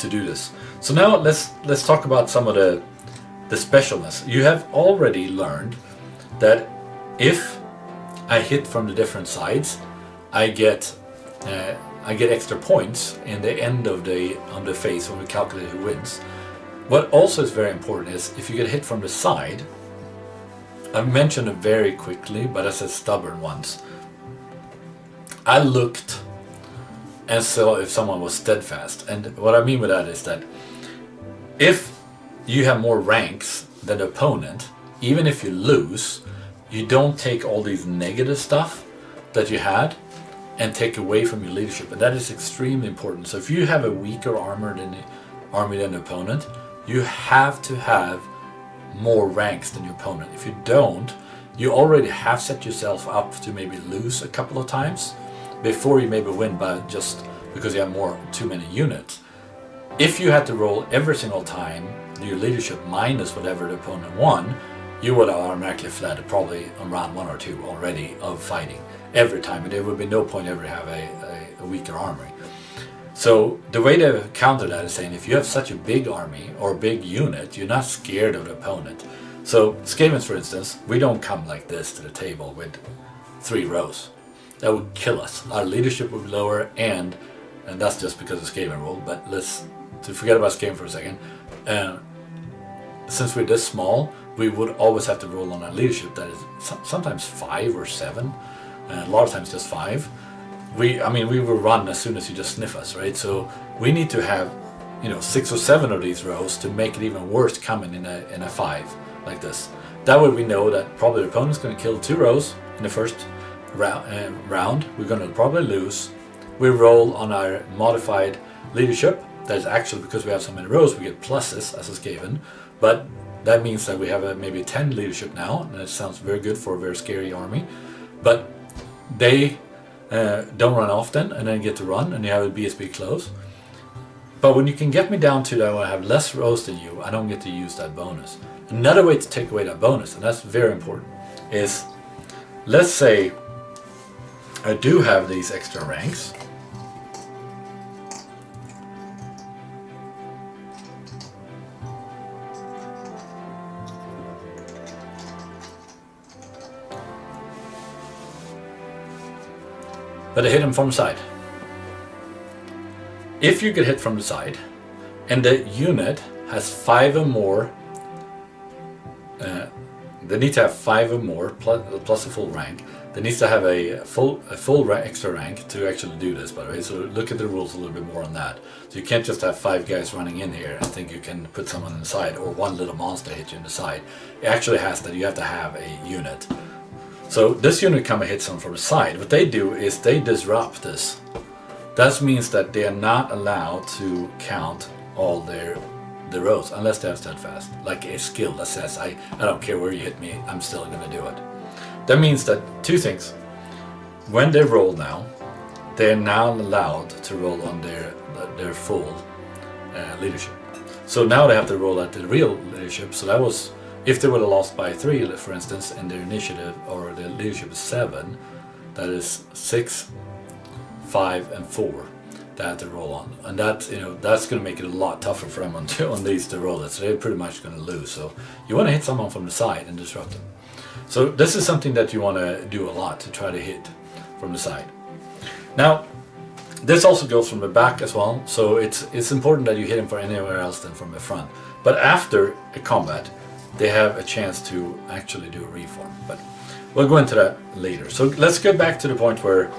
do this. So now let's talk about some of the specialness. You have already learned that if I hit from the different sides, I get extra points in the end of the phase when we calculate who wins. What also is very important is if you get hit from the side. I mentioned it very quickly, but I said stubborn ones. I looked and saw if someone was steadfast, and what I mean with that is that if you have more ranks than the opponent, even if you lose, you don't take all these negative stuff that you had and take away from your leadership, and that is extremely important. So if you have a weaker army than the opponent, you have to have more ranks than your opponent. If you don't, you already have set yourself up to maybe lose a couple of times before you maybe win by just because you have too many units. If you had to roll every single time your leadership minus whatever the opponent won, you would have automatically fled probably on round 1 or 2 already of fighting every time, and there would be no point ever to have a weaker army. So the way to counter that is saying if you have such a big army or big unit, you're not scared of the opponent. So Skavens, for instance, we don't come like this to the table with 3 rows. That would kill us. Our leadership would be lower, and that's just because of Skaven rule. But to forget about Skaven for a second. Since we're this small, we would always have to roll on our leadership. That is sometimes 5 or 7, a lot of times just 5. We will run as soon as you just sniff us, right? So we need to have 6 or 7 of these rows to make it even worse coming in a 5 like this. That way we know that probably the opponent's going to kill 2 rows in the first round. We're going to probably lose. We roll on our modified leadership. That is actually, because we have so many rows, we get pluses as a Skaven. But that means that we have maybe 10 leadership now, and that sounds very good for a very scary army. But they don't run often, and then get to run, and you have a BSB close. But when you can get me down to that, when I have less rows than you, I don't get to use that bonus. Another way to take away that bonus, and that's very important, is let's say I do have these extra ranks. But I hit him from the side. If you get hit from the side, and the unit has 5 or more They need to have 5 or more plus a full rank. They need to have a full extra rank to actually do this, by the way. So look at the rules a little bit more on that. So you can't just have 5 guys running in here and think you can put someone on the side, or one little monster hit you in the side. It actually has that you have to have a unit. So this unit come and hit someone from the side. What they do is they disrupt this. That means that they are not allowed to count all the rolls unless they have steadfast, like a skill that says I don't care where you hit me, I'm still gonna do it. That means that 2 things. When they roll now, they're now allowed to roll on their full leadership. So now they have to roll at the real leadership. So that was, if they would have lost by 3, for instance, and their initiative or their leadership is 7, that is 6, 5, and 4 they have to roll on, and that, you know, that's going to make it a lot tougher for them on these to roll it. So they're pretty much going to lose. So you want to hit someone from the side and disrupt them. So this is something that you want to do a lot, to try to hit from the side. Now, this also goes from the back as well. So it's important that you hit him from anywhere else than from the front. But after a combat, they have a chance to actually do a reform. But we'll go into that later. So let's get back to the point where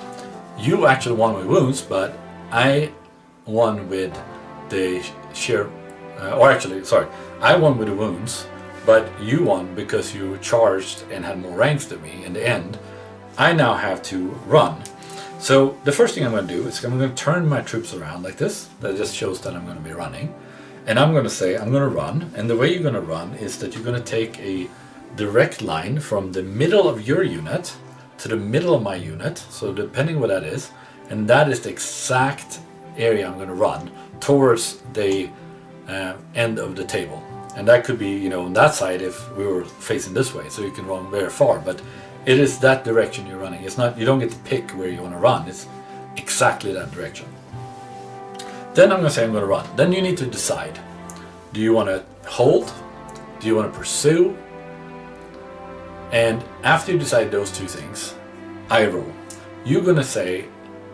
you actually won with wounds, but I won with the sheer, I won with the wounds, but you won because you charged and had more ranks than me in the end. I now have to run. So the first thing I'm going to do is I'm going to turn my troops around like this. That just shows that I'm going to be running. And I'm going to say I'm going to run. And the way you're going to run is that you're going to take a direct line from the middle of your unit to the middle of my unit. So depending what that is. And that is the exact area I'm going to run towards the end of the table. And that could be, you know, on that side if we were facing this way, so you can run very far. But it is that direction you're running. It's not, you don't get to pick where you want to run. It's exactly that direction. Then I'm going to say I'm going to run. Then you need to decide. Do you want to hold? Do you want to pursue? And after you decide those 2 things, I roll. You're going to say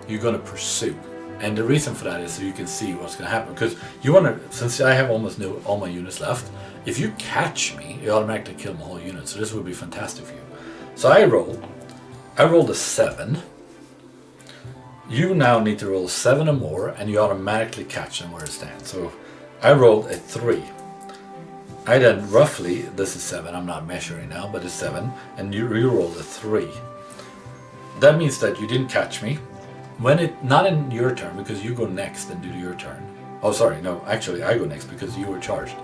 you're going to pursue. And the reason for that is so you can see what's going to happen. Because you want to, since I have almost all my units left, if you catch me, you automatically kill my whole unit. So this would be fantastic for you. So I rolled a 7. You now need to roll 7 or more, and you automatically catch them where it stands. So I rolled a 3. I then roughly, this is 7, I'm not measuring now, but it's 7, and you rolled a 3. That means that you didn't catch me. When it, not in your turn, because you go next and do your turn. Oh, sorry, no, actually I go next because you were charged.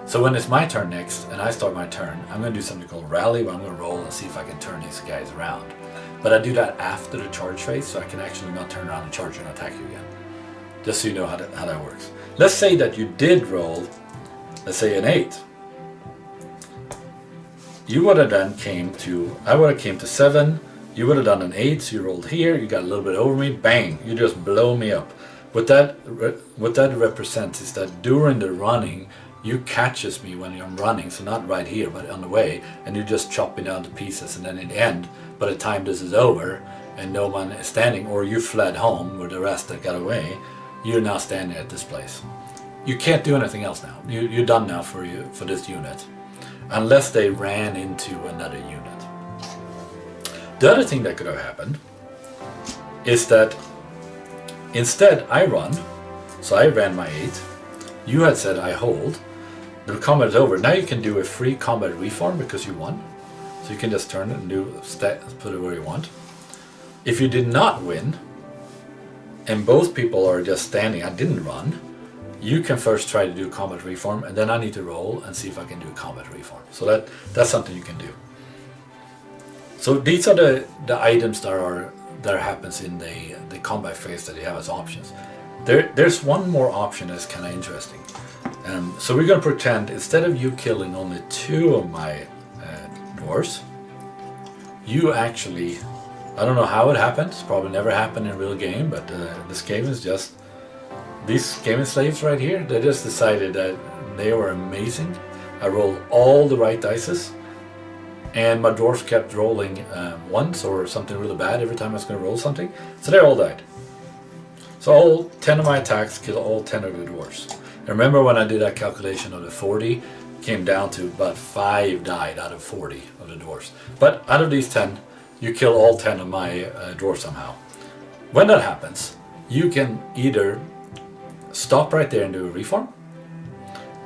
So when it's my turn next and I start my turn, I'm going to do something called rally, where I'm going to roll and see if I can turn these guys around. But I do that after the charge phase, so I can actually not turn around and charge and attack you again. Just so you know how that works. Let's say that you did roll, let's say an 8. You would have then I would have came to 7. You would have done an 8, so you rolled here, you got a little bit over me, bang, you just blow me up. What that represents is that during the running, you catches me when I'm running, so not right here, but on the way, and you just chop me down to pieces, and then in the end, by the time this is over, and no one is standing, or you fled home with the rest that got away, you're now standing at this place. You can't do anything else now. You're done now for this unit, unless they ran into another unit. The other thing that could have happened is that instead I run, so I ran my 8, you had said I hold, the combat is over. Now you can do a free combat reform because you won, so you can just turn it and put it where you want. If you did not win, and both people are just standing, I didn't run, you can first try to do combat reform, and then I need to roll and see if I can do combat reform. So that's something you can do. So these are the items that happens in the combat phase that you have as options. There's one more option that's kind of interesting. So we're going to pretend instead of you killing only 2 of my dwarves, you actually, I don't know how it happened, it's probably never happened in a real game, but this game is just, these gaming slaves right here, they just decided that they were amazing. I rolled all the right dices. And my dwarves kept rolling once or something really bad every time I was going to roll something. So they all died. So all 10 of my attacks killed all 10 of the dwarves. And remember when I did that calculation of the 40 came down to about 5 died out of 40 of the dwarves. But out of these 10, you kill all 10 of my dwarves somehow. When that happens, you can either stop right there and do a reform,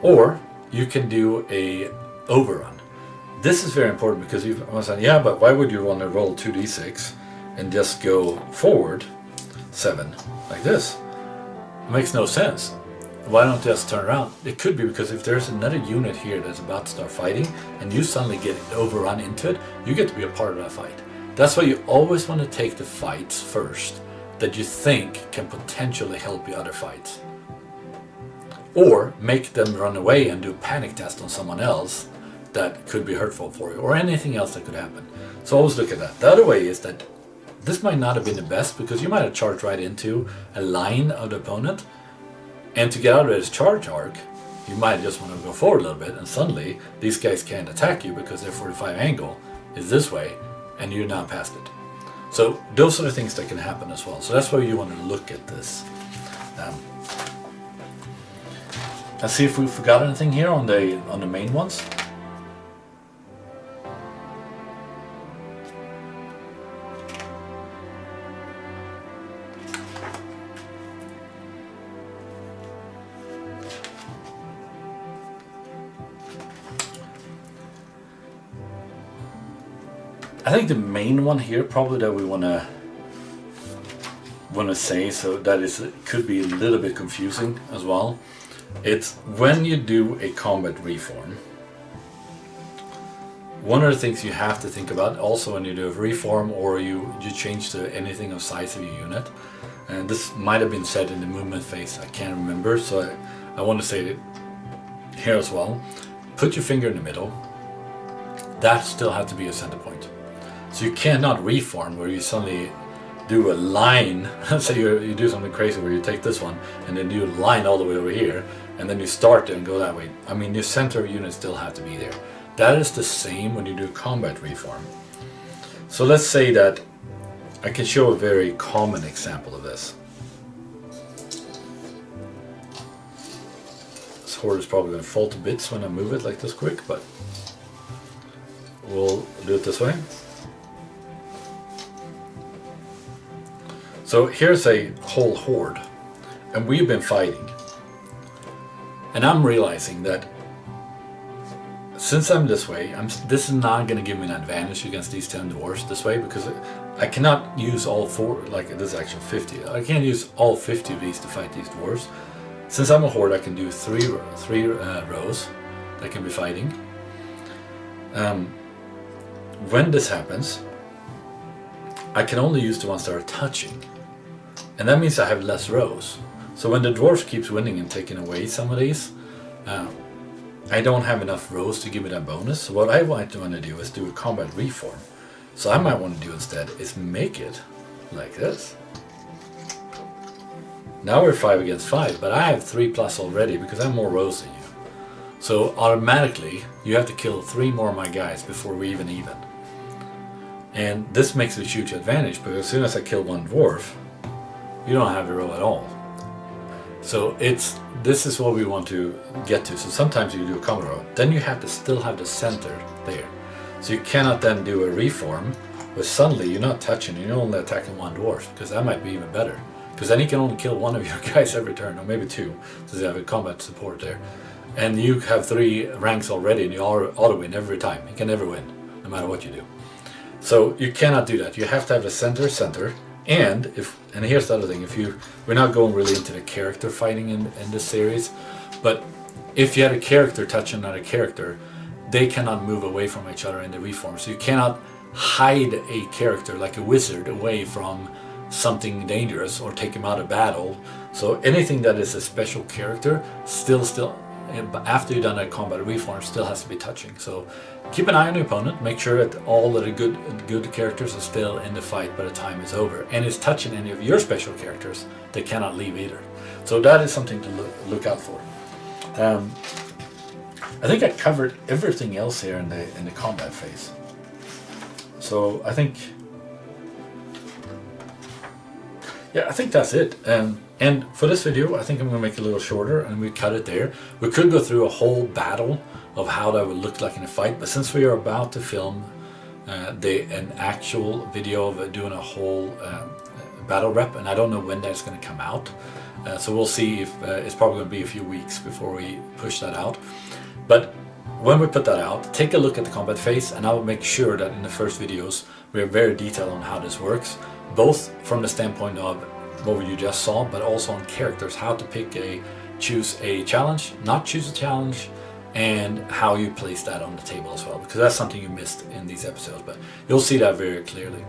or you can do a overrun. This is very important because you want to say, yeah, but why would you want to roll 2d6 and just go forward 7 like this? It makes no sense. Why don't you just turn around? It could be because if there's another unit here that's about to start fighting and you suddenly get overrun into it, you get to be a part of that fight. That's why you always want to take the fights first that you think can potentially help your other fights. Or make them run away and do a panic test on someone else that could be hurtful for you, or anything else that could happen. So always look at that. The other way is that this might not have been the best because you might have charged right into a line of the opponent, and to get out of this charge arc, you might just want to go forward a little bit, and suddenly these guys can't attack you because their 45 angle is this way, and you're now past it. So those are the things that can happen as well. So that's why you want to look at this. Let's see if we forgot anything here on the main ones. I think the main one here probably that we want to say, so that is, it could be a little bit confusing as well. It's when you do a combat reform, one of the things you have to think about also when you do a reform or you change to anything of size of your unit, and this might have been said in the movement phase, I can't remember, so I want to say it here as well. Put your finger in the middle. That still has to be a center point. So you cannot reform where you suddenly do a line. Say you do something crazy where you take this one and then do a line all the way over here and then you start and go that way. I mean, your center units still have to be there. That is the same when you do combat reform. So let's say that I can show a very common example of this. This horde is probably going to fall to bits when I move it like this quick, but we'll do it this way. So here's a whole horde, and we've been fighting. And I'm realizing that since I'm this way, this is not going to give me an advantage against these 10 dwarves this way, because I cannot use all 4, like this is actually 50. I can't use all 50 of these to fight these dwarves. Since I'm a horde, I can do three rows that can be fighting. When this happens, I can only use the ones that are touching. And that means I have less rows. So when the dwarf keeps winning and taking away some of these, I don't have enough rows to give me that bonus. So what I want to do is do a combat reform. So I might want to do instead is make it like this. Now we're 5 against 5, but I have 3+ already because I have more rows than you. So automatically you have to kill 3 more of my guys before we even. And this makes a huge advantage because as soon as I kill one dwarf, you don't have a row at all. So this is what we want to get to. So sometimes you do a combat row, then you have to still have the center there. So you cannot then do a reform where suddenly you're not touching, you're only attacking one dwarf, because that might be even better. Because then you can only kill one of your guys every turn, or maybe 2, since you have a combat support there. And you have 3 ranks already and you auto win every time. You can never win, no matter what you do. So you cannot do that. You have to have the center, and here's the other thing. We're not going really into the character fighting in this series, but if you had a character touch another character, they cannot move away from each other in the reform. So you cannot hide a character like a wizard away from something dangerous or take him out of battle. So anything that is a special character still after you've done a combat reform still has to be touching. So keep an eye on your opponent, make sure that all of the good characters are still in the fight by the time it's over, and is touching any of your special characters, they cannot leave either. So that is something to look out for. I think I covered everything else here in the combat phase. So I think, Yeah, I think that's it. And for this video, I think I'm going to make it a little shorter and we cut it there. We could go through a whole battle of how that would look like in a fight, but since we are about to film an actual video of doing a whole battle rep, and I don't know when that's going to come out, so we'll see if it's probably going to be a few weeks before we push that out. But when we put that out, take a look at the combat phase, and I will make sure that in the first videos we are very detailed on how this works, both from the standpoint of what you just saw, but also on characters, how to choose a challenge, not choose a challenge, and how you place that on the table as well, because that's something you missed in these episodes, but you'll see that very clearly.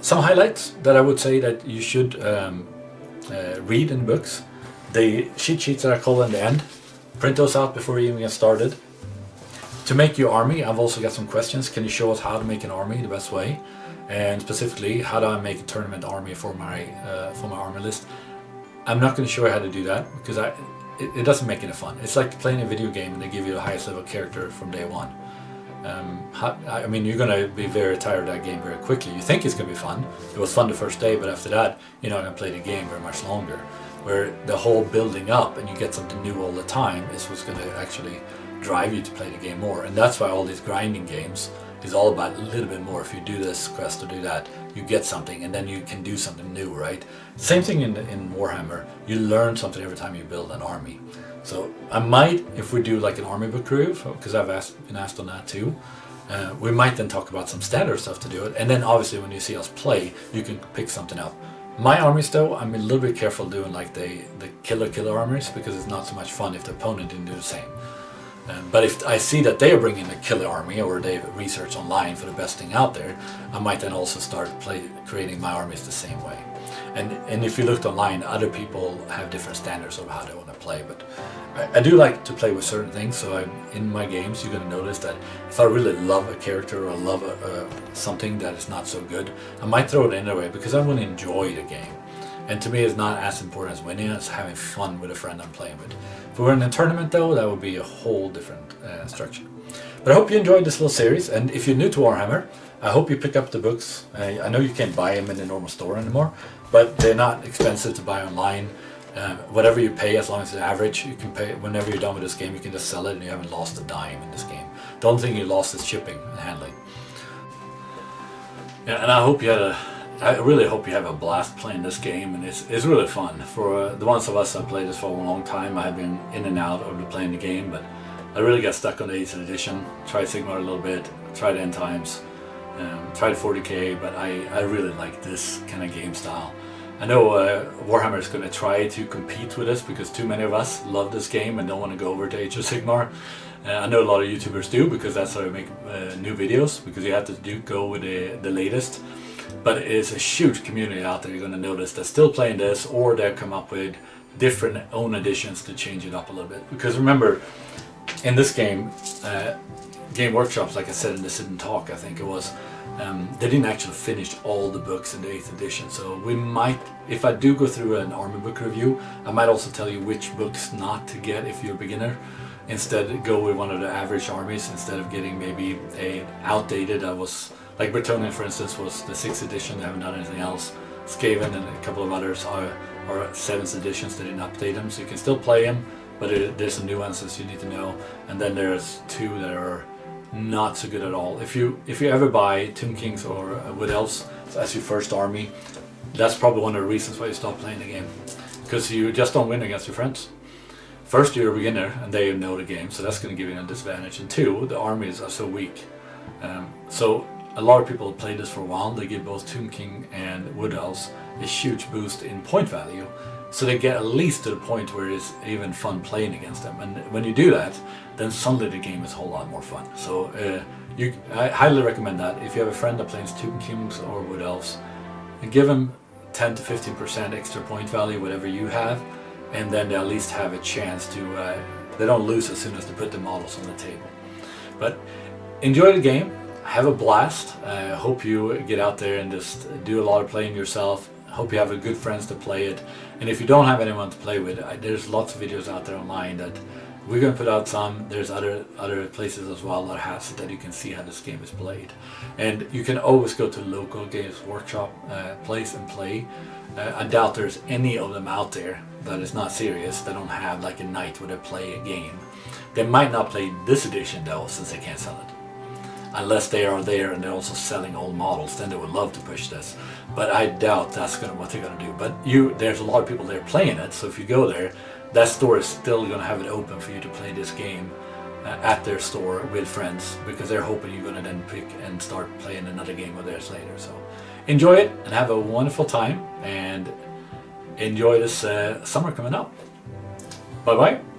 Some highlights that I would say that you should read in the books. The cheat sheets that I call in the end, print those out before you even get started. To make your army, I've also got some questions. Can you show us how to make an army the best way? And specifically, how do I make a tournament army for my army list? I'm not going to show you how to do that because it doesn't make it fun. It's like playing a video game and they give you the highest level character from day one. I mean, you're going to be very tired of that game very quickly. You think it's going to be fun. It was fun the first day, but after that, you're not going to play the game very much longer. Where the whole building up and you get something new all the time is what's going to actually drive you to play the game more. And that's why all these grinding games is all about a little bit more. If you do this quest or do that, you get something and then you can do something new, right? Same thing in Warhammer. You learn something every time you build an army. So I might, if we do like an army book review, because I've been asked on that too, we might then talk about some standard stuff to do it. And then obviously when you see us play, you can pick something up. My armies though, I'm a little bit careful doing like the killer armies, because it's not so much fun if the opponent didn't do the same. But if I see that they are bringing a killer army, or they've researched online for the best thing out there, I might then also start creating my armies the same way. And if you looked online, other people have different standards of how they want to play. But I do like to play with certain things. So in my games, you're going to notice that if I really love a character or love something that is not so good, I might throw it in anyway because I want to enjoy the game. And to me, it's not as important as winning, it's having fun with a friend I'm playing with. If we were in a tournament though, that would be a whole different structure. But I hope you enjoyed this little series, and if you're new to Warhammer, I hope you pick up the books. I know you can't buy them in the normal store anymore, but they're not expensive to buy online. Whatever you pay, as long as it's average, you can pay. Whenever you're done with this game, you can just sell it and you haven't lost a dime in this game. The only thing you lost is shipping and handling. Yeah, and I really hope you have a blast playing this game, and it's really fun. For the ones of us that played this for a long time, I've been in and out of playing the game, but I really got stuck on the 8th edition. Tried Sigmar a little bit, tried End Times, tried 40k, but I really like this kind of game style. I know Warhammer is going to try to compete with us because too many of us love this game and don't want to go over to Age of Sigmar. I know a lot of YouTubers do, because that's how they make new videos, because you have to go with the latest. But it's a huge community out there, you're going to notice, that's still playing this, or they've come up with different own additions to change it up a little bit. Because remember, in this game, Game Workshops, like I said in the Sit and Talk, I think it was, they didn't actually finish all the books in the 8th edition. So we might, if I do go through an army book review, I might also tell you which books not to get if you're a beginner. Instead, go with one of the average armies instead of getting maybe a outdated. Like Bretonnian, for instance, was the 6th edition. They haven't done anything else. Skaven and a couple of others are 7th editions. They didn't update them, so you can still play them, but there's some nuances you need to know. And then there's 2 that are not so good at all. If you ever buy Tomb Kings or Wood Elves as your first army, that's probably one of the reasons why you stop playing the game, because you just don't win against your friends. First, you're a beginner and they know the game, so that's going to give you a disadvantage. And 2, the armies are so weak. So a lot of people play this for a while. They give both Tomb King and Wood Elves a huge boost in point value, so they get at least to the point where it's even fun playing against them. And when you do that, then suddenly the game is a whole lot more fun. So I highly recommend that. If you have a friend that plays Tomb Kings or Wood Elves, give them 10 to 15% extra point value, whatever you have, and then they at least have a chance to, they don't lose as soon as they put the models on the table. But enjoy the game, have a blast. Hope you get out there and just do a lot of playing yourself. Hope you have good friends to play it. And if you don't have anyone to play with, there's lots of videos out there online that We're going to put out some. There's other places as well that has it, that you can see how this game is played. And you can always go to local Games Workshop place and play. I doubt there's any of them out there that is not serious. They don't have like a night where they play a game. They might not play this edition though, since they can't sell it. Unless they are there and they're also selling old models, then they would love to push this. But I doubt that's what they're going to do. But there's a lot of people there playing it, so if you go there, that store is still going to have it open for you to play this game at their store with friends, because they're hoping you're going to then pick and start playing another game of theirs later. So enjoy it and have a wonderful time, and enjoy this summer coming up. Bye bye.